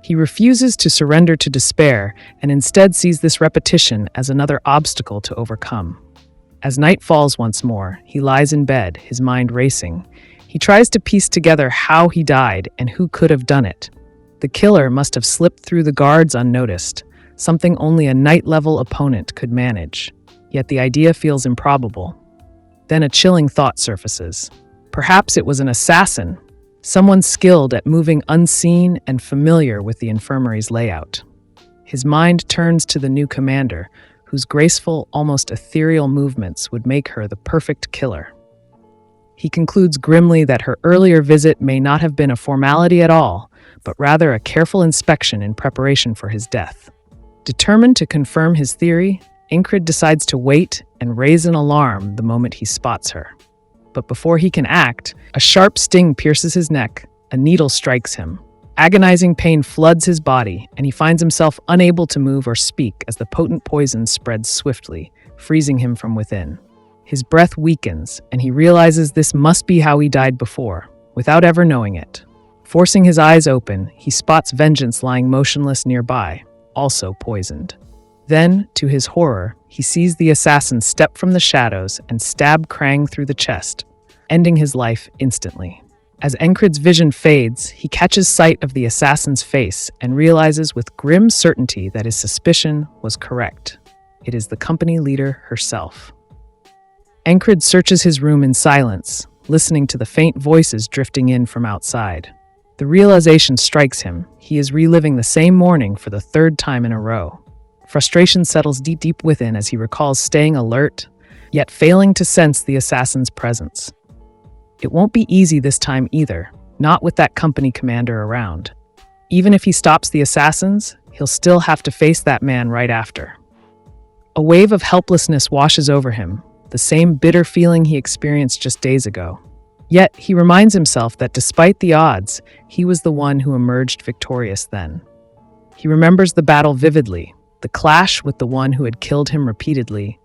He refuses to surrender to despair and instead sees this repetition as another obstacle to overcome. As night falls once more, he lies in bed, his mind racing. He tries to piece together how he died and who could have done it. The killer must have slipped through the guards unnoticed, something only a knight-level opponent could manage. Yet the idea feels improbable. Then a chilling thought surfaces. Perhaps it was an assassin, someone skilled at moving unseen and familiar with the infirmary's layout. His mind turns to the new commander, whose graceful, almost ethereal movements would make her the perfect killer. He concludes grimly that her earlier visit may not have been a formality at all, but rather a careful inspection in preparation for his death. Determined to confirm his theory, Encrid decides to wait and raise an alarm the moment he spots her. But before he can act, a sharp sting pierces his neck, a needle strikes him. Agonizing pain floods his body, and he finds himself unable to move or speak as the potent poison spreads swiftly, freezing him from within. His breath weakens, and he realizes this must be how he died before, without ever knowing it. Forcing his eyes open, he spots Vengeance lying motionless nearby, also poisoned. Then, to his horror, he sees the assassin step from the shadows and stab Krang through the chest, ending his life instantly. As Encrid's vision fades, he catches sight of the assassin's face and realizes with grim certainty that his suspicion was correct. It is the company leader herself. Encrid searches his room in silence, listening to the faint voices drifting in from outside. The realization strikes him. He is reliving the same morning for the third time in a row. Frustration settles deep within as he recalls staying alert, yet failing to sense the assassin's presence. It won't be easy this time either, not with that company commander around. Even if he stops the assassins, he'll still have to face that man right after. A wave of helplessness washes over him, the same bitter feeling he experienced just days ago. Yet, he reminds himself that despite the odds, he was the one who emerged victorious then. He remembers the battle vividly, the clash with the one who had killed him repeatedly,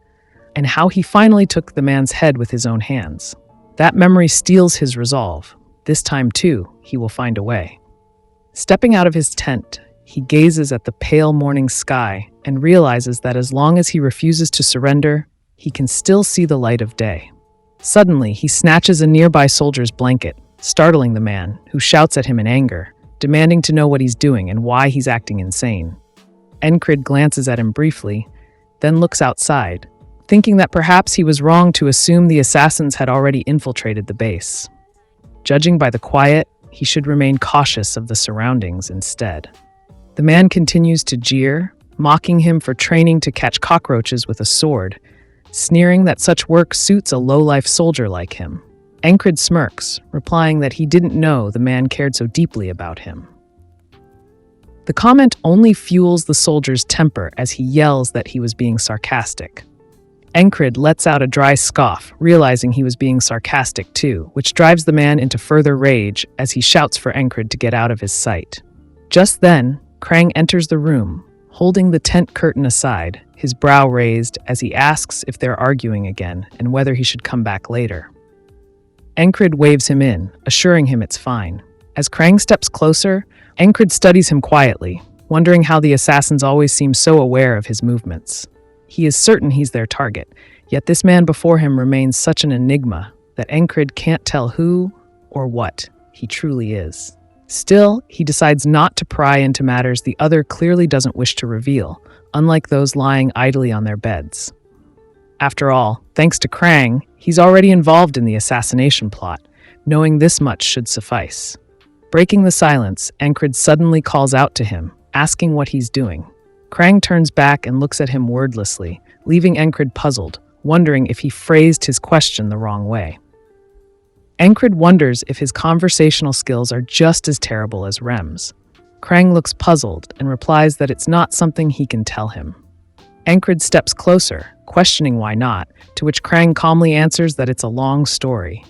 and how he finally took the man's head with his own hands. That memory steels his resolve. This time, too, he will find a way. Stepping out of his tent, he gazes at the pale morning sky and realizes that as long as he refuses to surrender, he can still see the light of day. Suddenly, he snatches a nearby soldier's blanket, startling the man, who shouts at him in anger, demanding to know what he's doing and why he's acting insane. Encrid glances at him briefly, then looks outside, thinking that perhaps he was wrong to assume the assassins had already infiltrated the base. Judging by the quiet, he should remain cautious of the surroundings instead. The man continues to jeer, mocking him for training to catch cockroaches with a sword, sneering that such work suits a low-life soldier like him. Encrid smirks, replying that he didn't know the man cared so deeply about him. The comment only fuels the soldier's temper as he yells that he was being sarcastic. Encrid lets out a dry scoff, realizing he was being sarcastic too, which drives the man into further rage as he shouts for Encrid to get out of his sight. Just then, Krang enters the room, holding the tent curtain aside, his brow raised as he asks if they're arguing again and whether he should come back later. Encrid waves him in, assuring him it's fine. As Krang steps closer, Encrid studies him quietly, wondering how the assassins always seem so aware of his movements. He is certain he's their target, yet this man before him remains such an enigma that Encrid can't tell who or what he truly is. Still, he decides not to pry into matters the other clearly doesn't wish to reveal, unlike those lying idly on their beds. After all, thanks to Krang, he's already involved in the assassination plot. Knowing this much should suffice. Breaking the silence, Encrid suddenly calls out to him, asking what he's doing. Krang turns back and looks at him wordlessly, leaving Encrid puzzled, wondering if he phrased his question the wrong way. Encrid wonders if his conversational skills are just as terrible as Rem's. Krang looks puzzled and replies that it's not something he can tell him. Encrid steps closer, questioning why not, to which Krang calmly answers that it's a long story.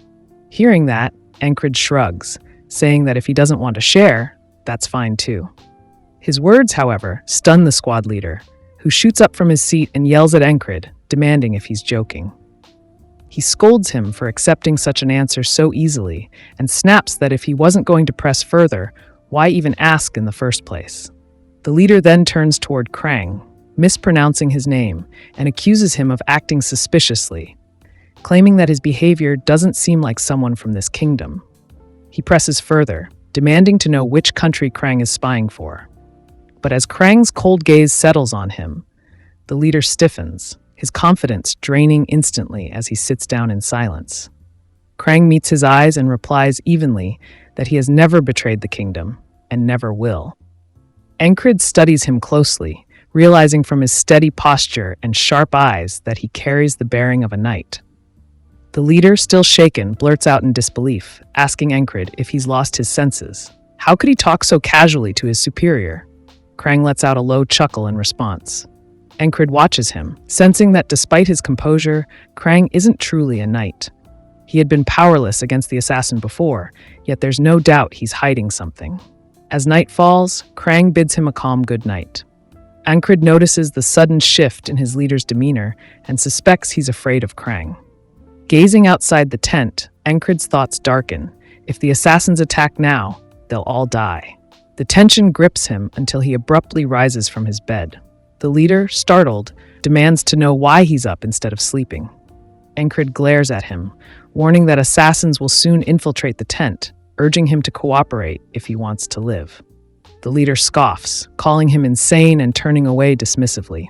Hearing that, Encrid shrugs, saying that if he doesn't want to share, that's fine too. His words, however, stun the squad leader, who shoots up from his seat and yells at Encrid, demanding if he's joking. He scolds him for accepting such an answer so easily, and snaps that if he wasn't going to press further, why even ask in the first place? The leader then turns toward Krang, mispronouncing his name, and accuses him of acting suspiciously, claiming that his behavior doesn't seem like someone from this kingdom. He presses further, demanding to know which country Krang is spying for. But as Krang's cold gaze settles on him, the leader stiffens, his confidence draining instantly as he sits down in silence. Krang meets his eyes and replies evenly that he has never betrayed the kingdom and never will. Encrid studies him closely, realizing from his steady posture and sharp eyes that he carries the bearing of a knight. The leader, still shaken, blurts out in disbelief, asking Encrid if he's lost his senses. How could he talk so casually to his superior? Krang lets out a low chuckle in response. Encrid watches him, sensing that despite his composure, Krang isn't truly a knight. He had been powerless against the assassin before, yet there's no doubt he's hiding something. As night falls, Krang bids him a calm good night. Encrid notices the sudden shift in his leader's demeanor and suspects he's afraid of Krang. Gazing outside the tent, Encrid's thoughts darken. If the assassins attack now, they'll all die. The tension grips him until he abruptly rises from his bed. The leader, startled, demands to know why he's up instead of sleeping. Encrid glares at him, warning that assassins will soon infiltrate the tent, urging him to cooperate if he wants to live. The leader scoffs, calling him insane and turning away dismissively.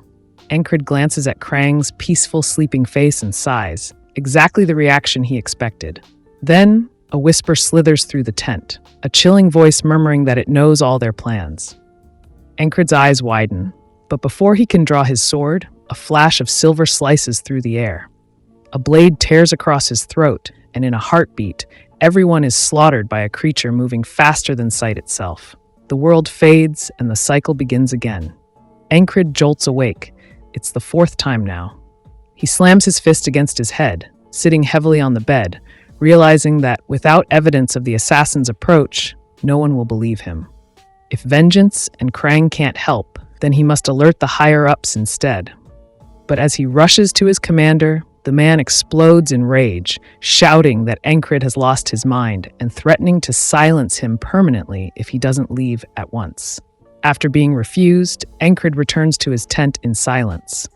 Encrid glances at Krang's peaceful, sleeping face and sighs, exactly the reaction he expected. Then, a whisper slithers through the tent, a chilling voice murmuring that it knows all their plans. Encrid's eyes widen, but before he can draw his sword, a flash of silver slices through the air. A blade tears across his throat, and in a heartbeat, everyone is slaughtered by a creature moving faster than sight itself. The world fades, and the cycle begins again. Encrid jolts awake. It's the fourth time now. He slams his fist against his head, sitting heavily on the bed, realizing that without evidence of the assassin's approach, no one will believe him. If Vengeance and Krang can't help, then he must alert the higher-ups instead. But as he rushes to his commander, the man explodes in rage, shouting that Encrid has lost his mind and threatening to silence him permanently if he doesn't leave at once. After being refused, Encrid returns to his tent in silence.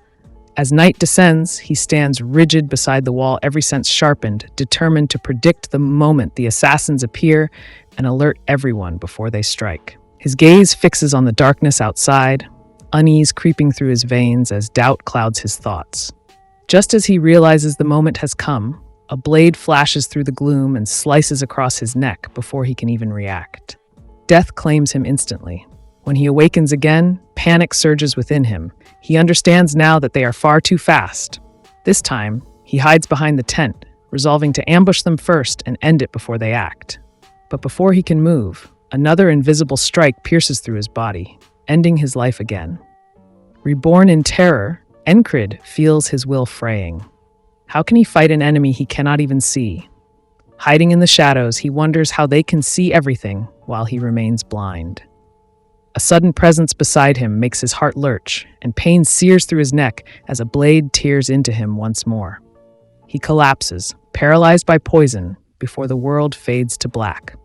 As night descends, he stands rigid beside the wall, every sense sharpened, determined to predict the moment the assassins appear and alert everyone before they strike. His gaze fixes on the darkness outside, unease creeping through his veins as doubt clouds his thoughts. Just as he realizes the moment has come, a blade flashes through the gloom and slices across his neck before he can even react. Death claims him instantly. When he awakens again, panic surges within him. He understands now that they are far too fast. This time, he hides behind the tent, resolving to ambush them first and end it before they act. But before he can move, another invisible strike pierces through his body, ending his life again. Reborn in terror, Encrid feels his will fraying. How can he fight an enemy he cannot even see? Hiding in the shadows, he wonders how they can see everything while he remains blind. A sudden presence beside him makes his heart lurch, and pain sears through his neck as a blade tears into him once more. He collapses, paralyzed by poison, before the world fades to black.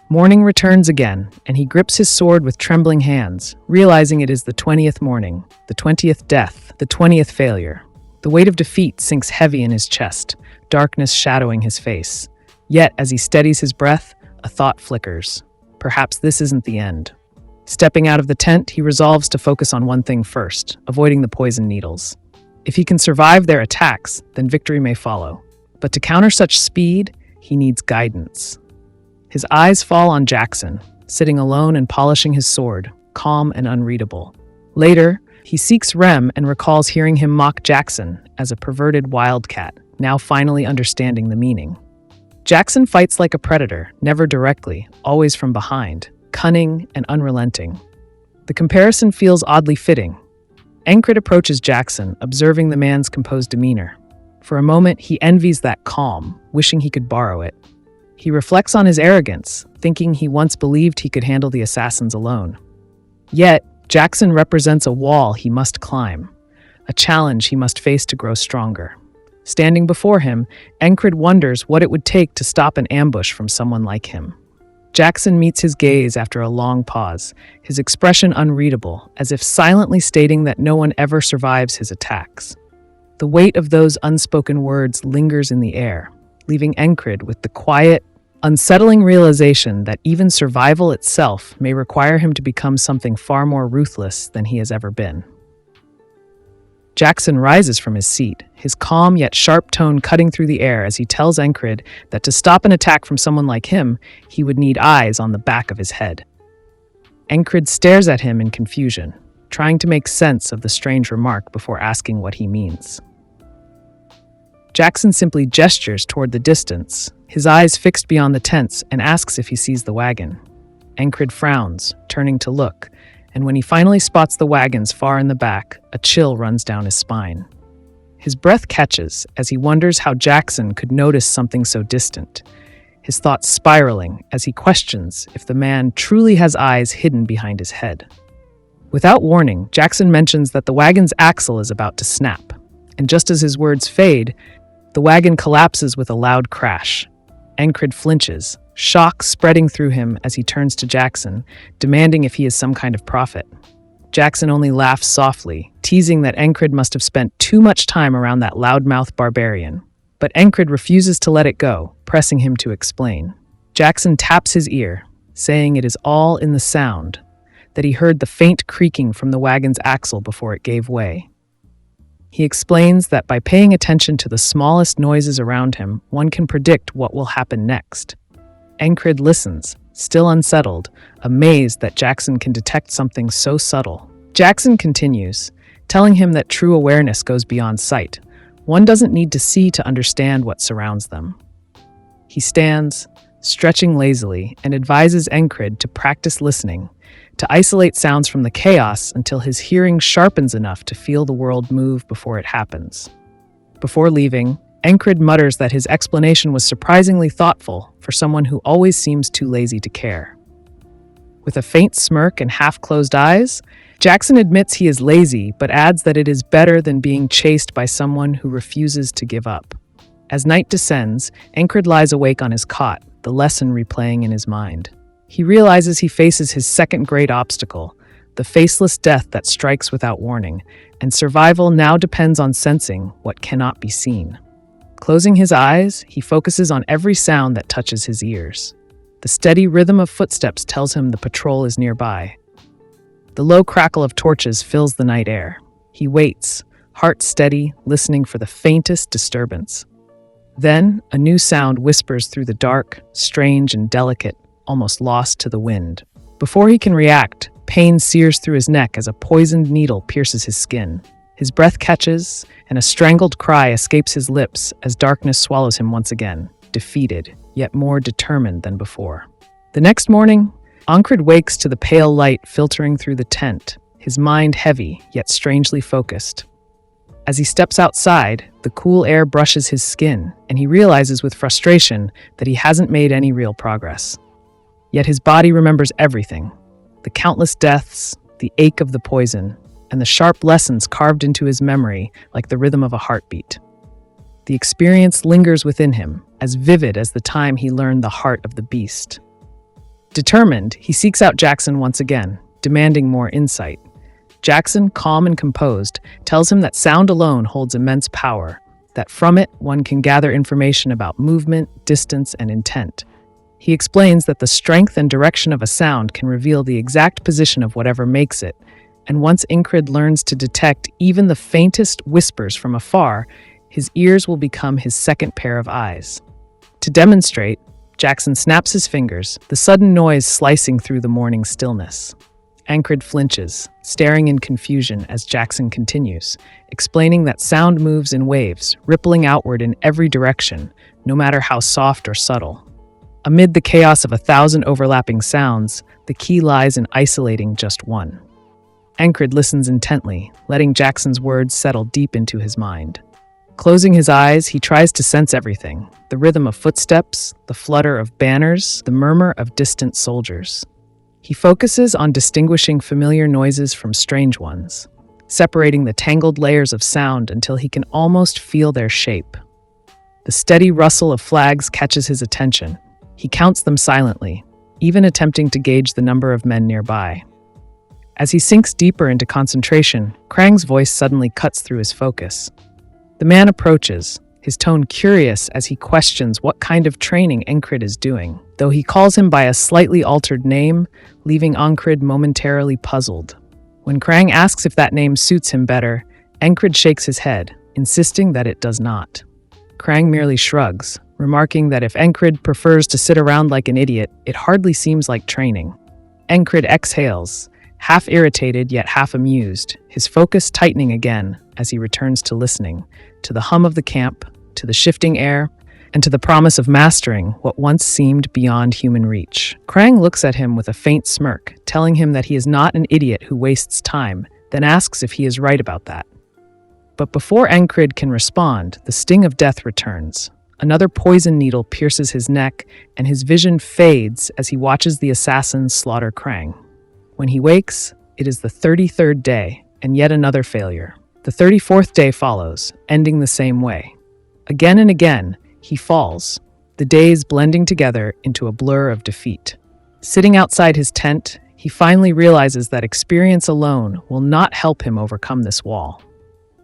Morning returns again, and he grips his sword with trembling hands, realizing it is the 20th morning, the 20th death, the 20th failure. The weight of defeat sinks heavy in his chest, darkness shadowing his face. Yet, as he steadies his breath, a thought flickers. Perhaps this isn't the end. Stepping out of the tent, he resolves to focus on one thing first, avoiding the poison needles. If he can survive their attacks, then victory may follow. But to counter such speed, he needs guidance. His eyes fall on Jackson, sitting alone and polishing his sword, calm and unreadable. Later, he seeks Rem and recalls hearing him mock Jackson as a perverted wildcat, now finally understanding the meaning. Jackson fights like a predator, never directly, always from behind, cunning and unrelenting. The comparison feels oddly fitting. Encrid approaches Jackson, observing the man's composed demeanor. For a moment, he envies that calm, wishing he could borrow it. He reflects on his arrogance, thinking he once believed he could handle the assassins alone. Yet, Jackson represents a wall he must climb, a challenge he must face to grow stronger. Standing before him, Encrid wonders what it would take to stop an ambush from someone like him. Jackson meets his gaze after a long pause, his expression unreadable, as if silently stating that no one ever survives his attacks. The weight of those unspoken words lingers in the air, leaving Encrid with the quiet, unsettling realization that even survival itself may require him to become something far more ruthless than he has ever been. Jackson rises from his seat, his calm yet sharp tone cutting through the air as he tells Encrid that to stop an attack from someone like him, he would need eyes on the back of his head. Encrid stares at him in confusion, trying to make sense of the strange remark before asking what he means. Jackson simply gestures toward the distance, his eyes fixed beyond the tents, and asks if he sees the wagon. Encrid frowns, turning to look, and when he finally spots the wagons far in the back, a chill runs down his spine. His breath catches as he wonders how Jackson could notice something so distant, his thoughts spiraling as he questions if the man truly has eyes hidden behind his head. Without warning, Jackson mentions that the wagon's axle is about to snap, and just as his words fade, the wagon collapses with a loud crash. Encrid flinches, shock spreading through him as he turns to Jackson, demanding if he is some kind of prophet. Jackson only laughs softly, teasing that Encrid must have spent too much time around that loudmouth barbarian. But Encrid refuses to let it go, pressing him to explain. Jackson taps his ear, saying it is all in the sound, that he heard the faint creaking from the wagon's axle before it gave way. He explains that by paying attention to the smallest noises around him, one can predict what will happen next. Encrid listens, still unsettled, amazed that Jackson can detect something so subtle. Jackson continues, telling him that true awareness goes beyond sight. One doesn't need to see to understand what surrounds them. He stands, stretching lazily, and advises Encrid to practice listening, to isolate sounds from the chaos until his hearing sharpens enough to feel the world move before it happens. Before leaving, Encrid mutters that his explanation was surprisingly thoughtful for someone who always seems too lazy to care. With a faint smirk and half-closed eyes, Jackson admits he is lazy, but adds that it is better than being chased by someone who refuses to give up. As night descends, Encrid lies awake on his cot, the lesson replaying in his mind. He realizes he faces his second great obstacle, the faceless death that strikes without warning, and survival now depends on sensing what cannot be seen. Closing his eyes, he focuses on every sound that touches his ears. The steady rhythm of footsteps tells him the patrol is nearby. The low crackle of torches fills the night air. He waits, heart steady, listening for the faintest disturbance. Then, a new sound whispers through the dark, strange and delicate, almost lost to the wind. Before he can react, pain sears through his neck as a poisoned needle pierces his skin. His breath catches, and a strangled cry escapes his lips as darkness swallows him once again, defeated, yet more determined than before. The next morning, Encrid wakes to the pale light filtering through the tent, his mind heavy, yet strangely focused. As he steps outside, the cool air brushes his skin, and he realizes with frustration that he hasn't made any real progress. Yet his body remembers everything: the countless deaths, the ache of the poison, and the sharp lessons carved into his memory like the rhythm of a heartbeat. The experience lingers within him, as vivid as the time he learned the heart of the beast. Determined, he seeks out Jackson once again, demanding more insight. Jackson, calm and composed, tells him that sound alone holds immense power, that from it one can gather information about movement, distance, and intent. He explains that the strength and direction of a sound can reveal the exact position of whatever makes it, and once Encrid learns to detect even the faintest whispers from afar, his ears will become his second pair of eyes. To demonstrate, Jackson snaps his fingers, the sudden noise slicing through the morning stillness. Encrid flinches, staring in confusion as Jackson continues, explaining that sound moves in waves, rippling outward in every direction, no matter how soft or subtle. Amid the chaos of 1,000 overlapping sounds, the key lies in isolating just one. Encrid listens intently, letting Jackson's words settle deep into his mind. Closing his eyes, he tries to sense everything: the rhythm of footsteps, the flutter of banners, the murmur of distant soldiers. He focuses on distinguishing familiar noises from strange ones, separating the tangled layers of sound until he can almost feel their shape. The steady rustle of flags catches his attention. He counts them silently, even attempting to gauge the number of men nearby. As he sinks deeper into concentration, Krang's voice suddenly cuts through his focus. The man approaches, his tone curious as he questions what kind of training Encrid is doing, though he calls him by a slightly altered name, leaving Encrid momentarily puzzled. When Krang asks if that name suits him better, Encrid shakes his head, insisting that it does not. Krang merely shrugs, remarking that if Encrid prefers to sit around like an idiot, it hardly seems like training. Encrid exhales, half irritated yet half amused, his focus tightening again as he returns to listening, to the hum of the camp, to the shifting air, and to the promise of mastering what once seemed beyond human reach. Krang looks at him with a faint smirk, telling him that he is not an idiot who wastes time, then asks if he is right about that. But before Encrid can respond, the sting of death returns. Another poison needle pierces his neck, and his vision fades as he watches the assassin slaughter Krang. When he wakes, it is the 33rd day, and yet another failure. The 34th day follows, ending the same way. Again and again, he falls, the days blending together into a blur of defeat. Sitting outside his tent, he finally realizes that experience alone will not help him overcome this wall.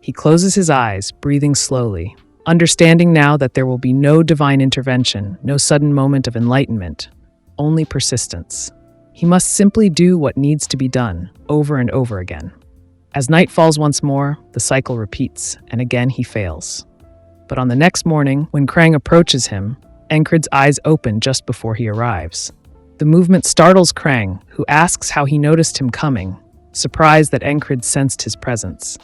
He closes his eyes, breathing slowly, understanding now that there will be no divine intervention, no sudden moment of enlightenment, only persistence. He must simply do what needs to be done, over and over again. As night falls once more, the cycle repeats, and again he fails. But on the next morning, when Krang approaches him, Encrid's eyes open just before he arrives. The movement startles Krang, who asks how he noticed him coming, surprised that Encrid sensed his presence.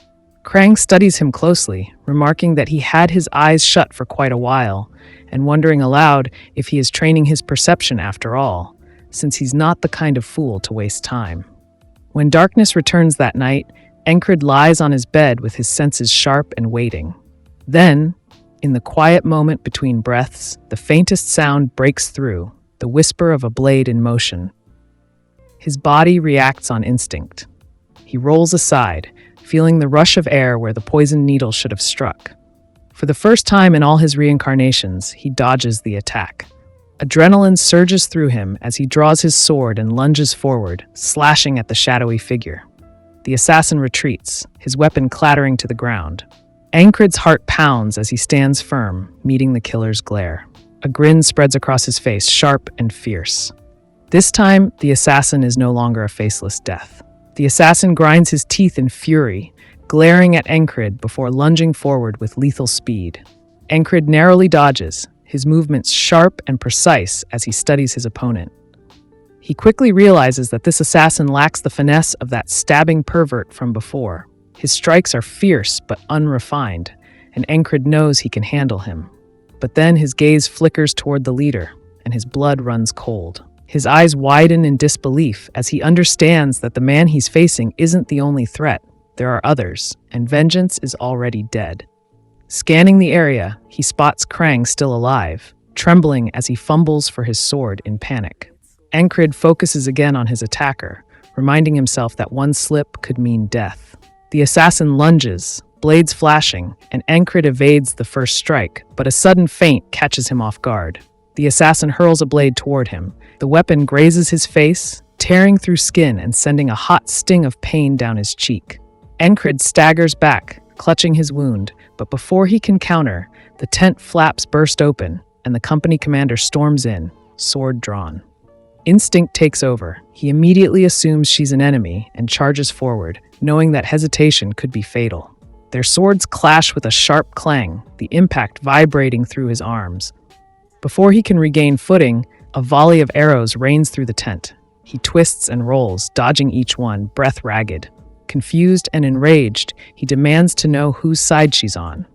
Krang studies him closely, remarking that he had his eyes shut for quite a while, and wondering aloud if he is training his perception after all, since he's not the kind of fool to waste time. When darkness returns that night, Encrid lies on his bed with his senses sharp and waiting. Then, in the quiet moment between breaths, the faintest sound breaks through, the whisper of a blade in motion. His body reacts on instinct. He rolls aside, feeling the rush of air where the poisoned needle should have struck. For the first time in all his reincarnations, he dodges the attack. Adrenaline surges through him as he draws his sword and lunges forward, slashing at the shadowy figure. The assassin retreats, his weapon clattering to the ground. Encrid's heart pounds as he stands firm, meeting the killer's glare. A grin spreads across his face, sharp and fierce. This time, the assassin is no longer a faceless death. The assassin grinds his teeth in fury, glaring at Encrid before lunging forward with lethal speed. Encrid narrowly dodges, his movements sharp and precise as he studies his opponent. He quickly realizes that this assassin lacks the finesse of that stabbing pervert from before. His strikes are fierce but unrefined, and Encrid knows he can handle him. But then his gaze flickers toward the leader, and his blood runs cold. His eyes widen in disbelief as he understands that the man he's facing isn't the only threat. There are others, and vengeance is already dead. Scanning the area, he spots Krang still alive, trembling as he fumbles for his sword in panic. Encrid focuses again on his attacker, reminding himself that one slip could mean death. The assassin lunges, blades flashing, and Encrid evades the first strike, but a sudden feint catches him off guard. The assassin hurls a blade toward him. The weapon grazes his face, tearing through skin and sending a hot sting of pain down his cheek. Encrid staggers back, clutching his wound, but before he can counter, the tent flaps burst open, and the company commander storms in, sword drawn. Instinct takes over. He immediately assumes she's an enemy and charges forward, knowing that hesitation could be fatal. Their swords clash with a sharp clang, the impact vibrating through his arms. Before he can regain footing, a volley of arrows rains through the tent. He twists and rolls, dodging each one, breath ragged. Confused and enraged, he demands to know whose side she's on.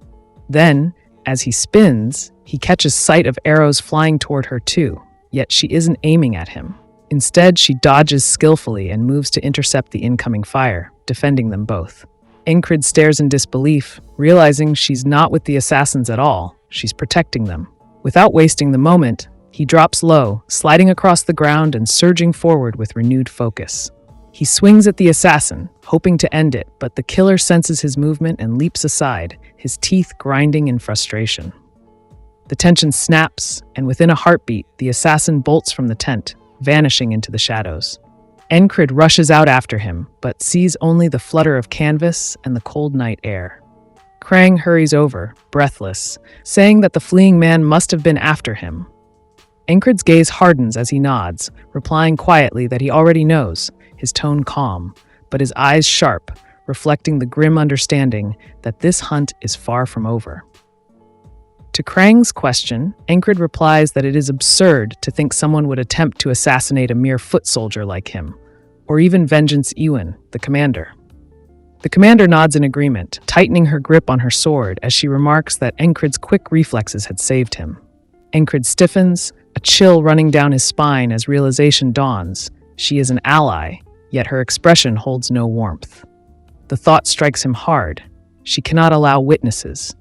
Then, as he spins, he catches sight of arrows flying toward her too, yet she isn't aiming at him. Instead, she dodges skillfully and moves to intercept the incoming fire, defending them both. Encrid stares in disbelief, realizing she's not with the assassins at all, she's protecting them. Without wasting the moment, he drops low, sliding across the ground and surging forward with renewed focus. He swings at the assassin, hoping to end it, but the killer senses his movement and leaps aside, his teeth grinding in frustration. The tension snaps, and within a heartbeat, the assassin bolts from the tent, vanishing into the shadows. Encrid rushes out after him, but sees only the flutter of canvas and the cold night air. Krang hurries over, breathless, saying that the fleeing man must have been after him. Encrid's gaze hardens as he nods, replying quietly that he already knows, his tone calm, but his eyes sharp, reflecting the grim understanding that this hunt is far from over. To Krang's question, Encrid replies that it is absurd to think someone would attempt to assassinate a mere foot soldier like him, or even Vengeance Ewan, the commander. The commander nods in agreement, tightening her grip on her sword as she remarks that Encrid's quick reflexes had saved him. Encrid stiffens, a chill running down his spine as realization dawns. She is an ally, yet her expression holds no warmth. The thought strikes him hard. She cannot allow witnesses.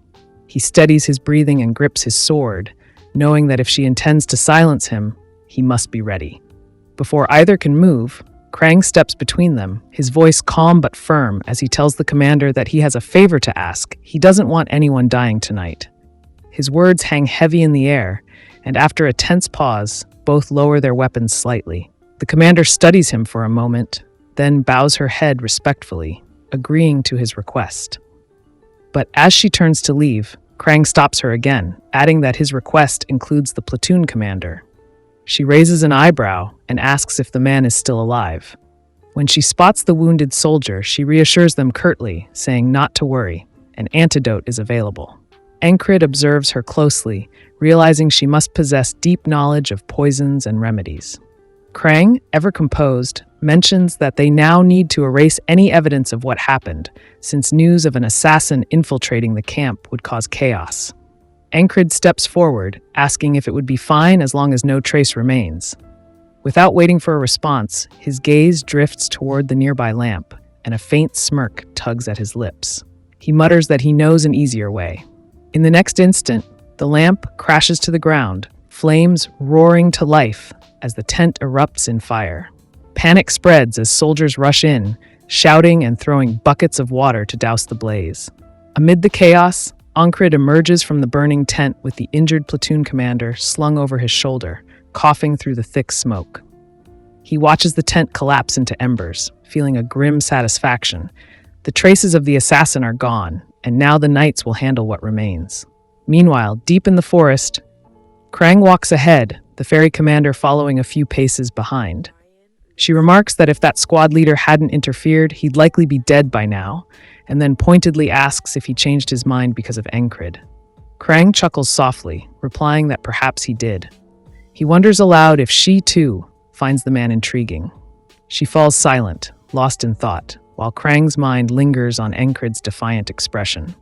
He steadies his breathing and grips his sword, knowing that if she intends to silence him, he must be ready. Before either can move, Krang steps between them, his voice calm but firm as he tells the commander that he has a favor to ask. He doesn't want anyone dying tonight. His words hang heavy in the air, and after a tense pause, both lower their weapons slightly. The commander studies him for a moment, then bows her head respectfully, agreeing to his request. But as she turns to leave, Krang stops her again, adding that his request includes the platoon commander. She raises an eyebrow and asks if the man is still alive. When she spots the wounded soldier, she reassures them curtly, saying not to worry, an antidote is available. Encrid observes her closely, realizing she must possess deep knowledge of poisons and remedies. Krang, ever composed, mentions that they now need to erase any evidence of what happened, since news of an assassin infiltrating the camp would cause chaos. Encrid steps forward, asking if it would be fine as long as no trace remains. Without waiting for a response, his gaze drifts toward the nearby lamp, and a faint smirk tugs at his lips. He mutters that he knows an easier way. In the next instant, the lamp crashes to the ground, flames roaring to life as the tent erupts in fire. Panic spreads as soldiers rush in, shouting and throwing buckets of water to douse the blaze. Amid the chaos, Encrid emerges from the burning tent with the injured platoon commander slung over his shoulder, coughing through the thick smoke. He watches the tent collapse into embers, feeling a grim satisfaction. The traces of the assassin are gone, and now the knights will handle what remains. Meanwhile, deep in the forest, Krang walks ahead, the ferry commander following a few paces behind. She remarks that if that squad leader hadn't interfered, he'd likely be dead by now, and then pointedly asks if he changed his mind because of Encrid. Krang chuckles softly, replying that perhaps he did. He wonders aloud if she, too, finds the man intriguing. She falls silent, lost in thought, while Krang's mind lingers on Encrid's defiant expression.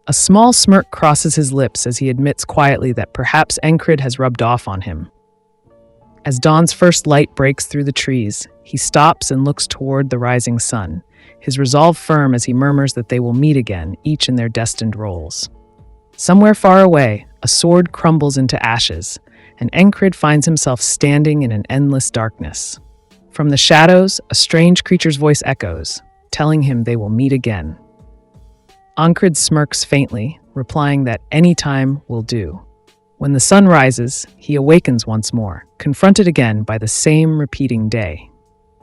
A small smirk crosses his lips as he admits quietly that perhaps Encrid has rubbed off on him. As dawn's first light breaks through the trees, he stops and looks toward the rising sun, his resolve firm as he murmurs that they will meet again, each in their destined roles. Somewhere far away, a sword crumbles into ashes, and Encrid finds himself standing in an endless darkness. From the shadows, a strange creature's voice echoes, telling him they will meet again. Encrid smirks faintly, replying that any time will do. When the sun rises, he awakens once more, confronted again by the same repeating day.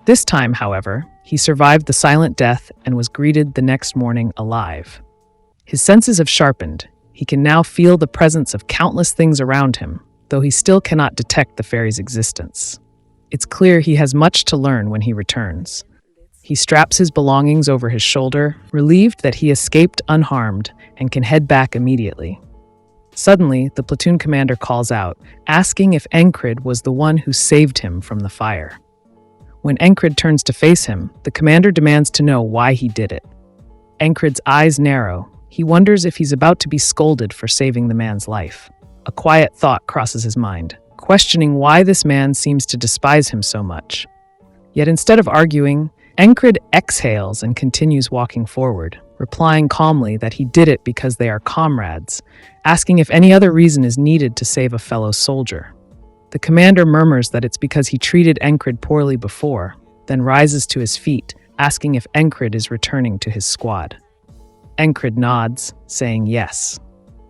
This time, however, he survived the silent death and was greeted the next morning alive. His senses have sharpened. He can now feel the presence of countless things around him, though he still cannot detect the fairy's existence. It's clear he has much to learn when he returns. He straps his belongings over his shoulder, relieved that he escaped unharmed and can head back immediately. Suddenly, the platoon commander calls out, asking if Encrid was the one who saved him from the fire. When Encrid turns to face him, the commander demands to know why he did it. Encrid's eyes narrow. He wonders if he's about to be scolded for saving the man's life. A quiet thought crosses his mind, questioning why this man seems to despise him so much. Yet instead of arguing, Encrid exhales and continues walking forward, replying calmly that he did it because they are comrades, asking if any other reason is needed to save a fellow soldier. The commander murmurs that it's because he treated Encrid poorly before, then rises to his feet, asking if Encrid is returning to his squad. Encrid nods, saying yes.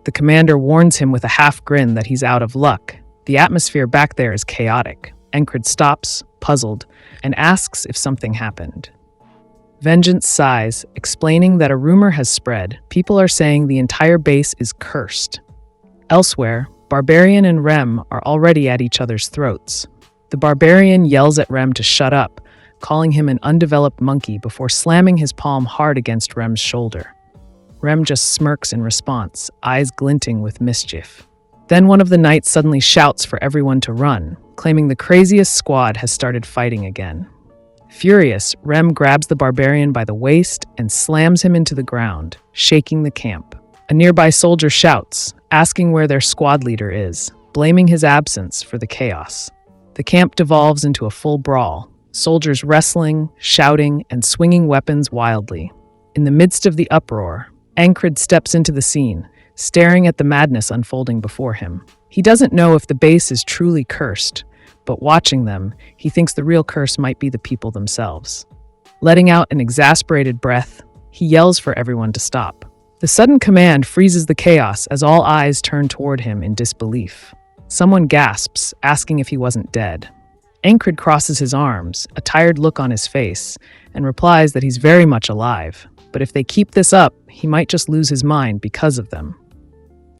The commander warns him with a half grin that he's out of luck. The atmosphere back there is chaotic. Encrid stops, puzzled, and asks if something happened. Vengeance sighs, explaining that a rumor has spread. People are saying the entire base is cursed. Elsewhere, Barbarian and Rem are already at each other's throats. The Barbarian yells at Rem to shut up, calling him an undeveloped monkey before slamming his palm hard against Rem's shoulder. Rem just smirks in response, eyes glinting with mischief. Then one of the knights suddenly shouts for everyone to run, claiming the craziest squad has started fighting again. Furious, Rem grabs the barbarian by the waist and slams him into the ground, shaking the camp. A nearby soldier shouts, asking where their squad leader is, blaming his absence for the chaos. The camp devolves into a full brawl, soldiers wrestling, shouting, and swinging weapons wildly. In the midst of the uproar, Encrid steps into the scene, staring at the madness unfolding before him. He doesn't know if the base is truly cursed, but watching them, he thinks the real curse might be the people themselves. Letting out an exasperated breath, he yells for everyone to stop. The sudden command freezes the chaos as all eyes turn toward him in disbelief. Someone gasps, asking if he wasn't dead. Encrid crosses his arms, a tired look on his face, and replies that he's very much alive, but if they keep this up, he might just lose his mind because of them.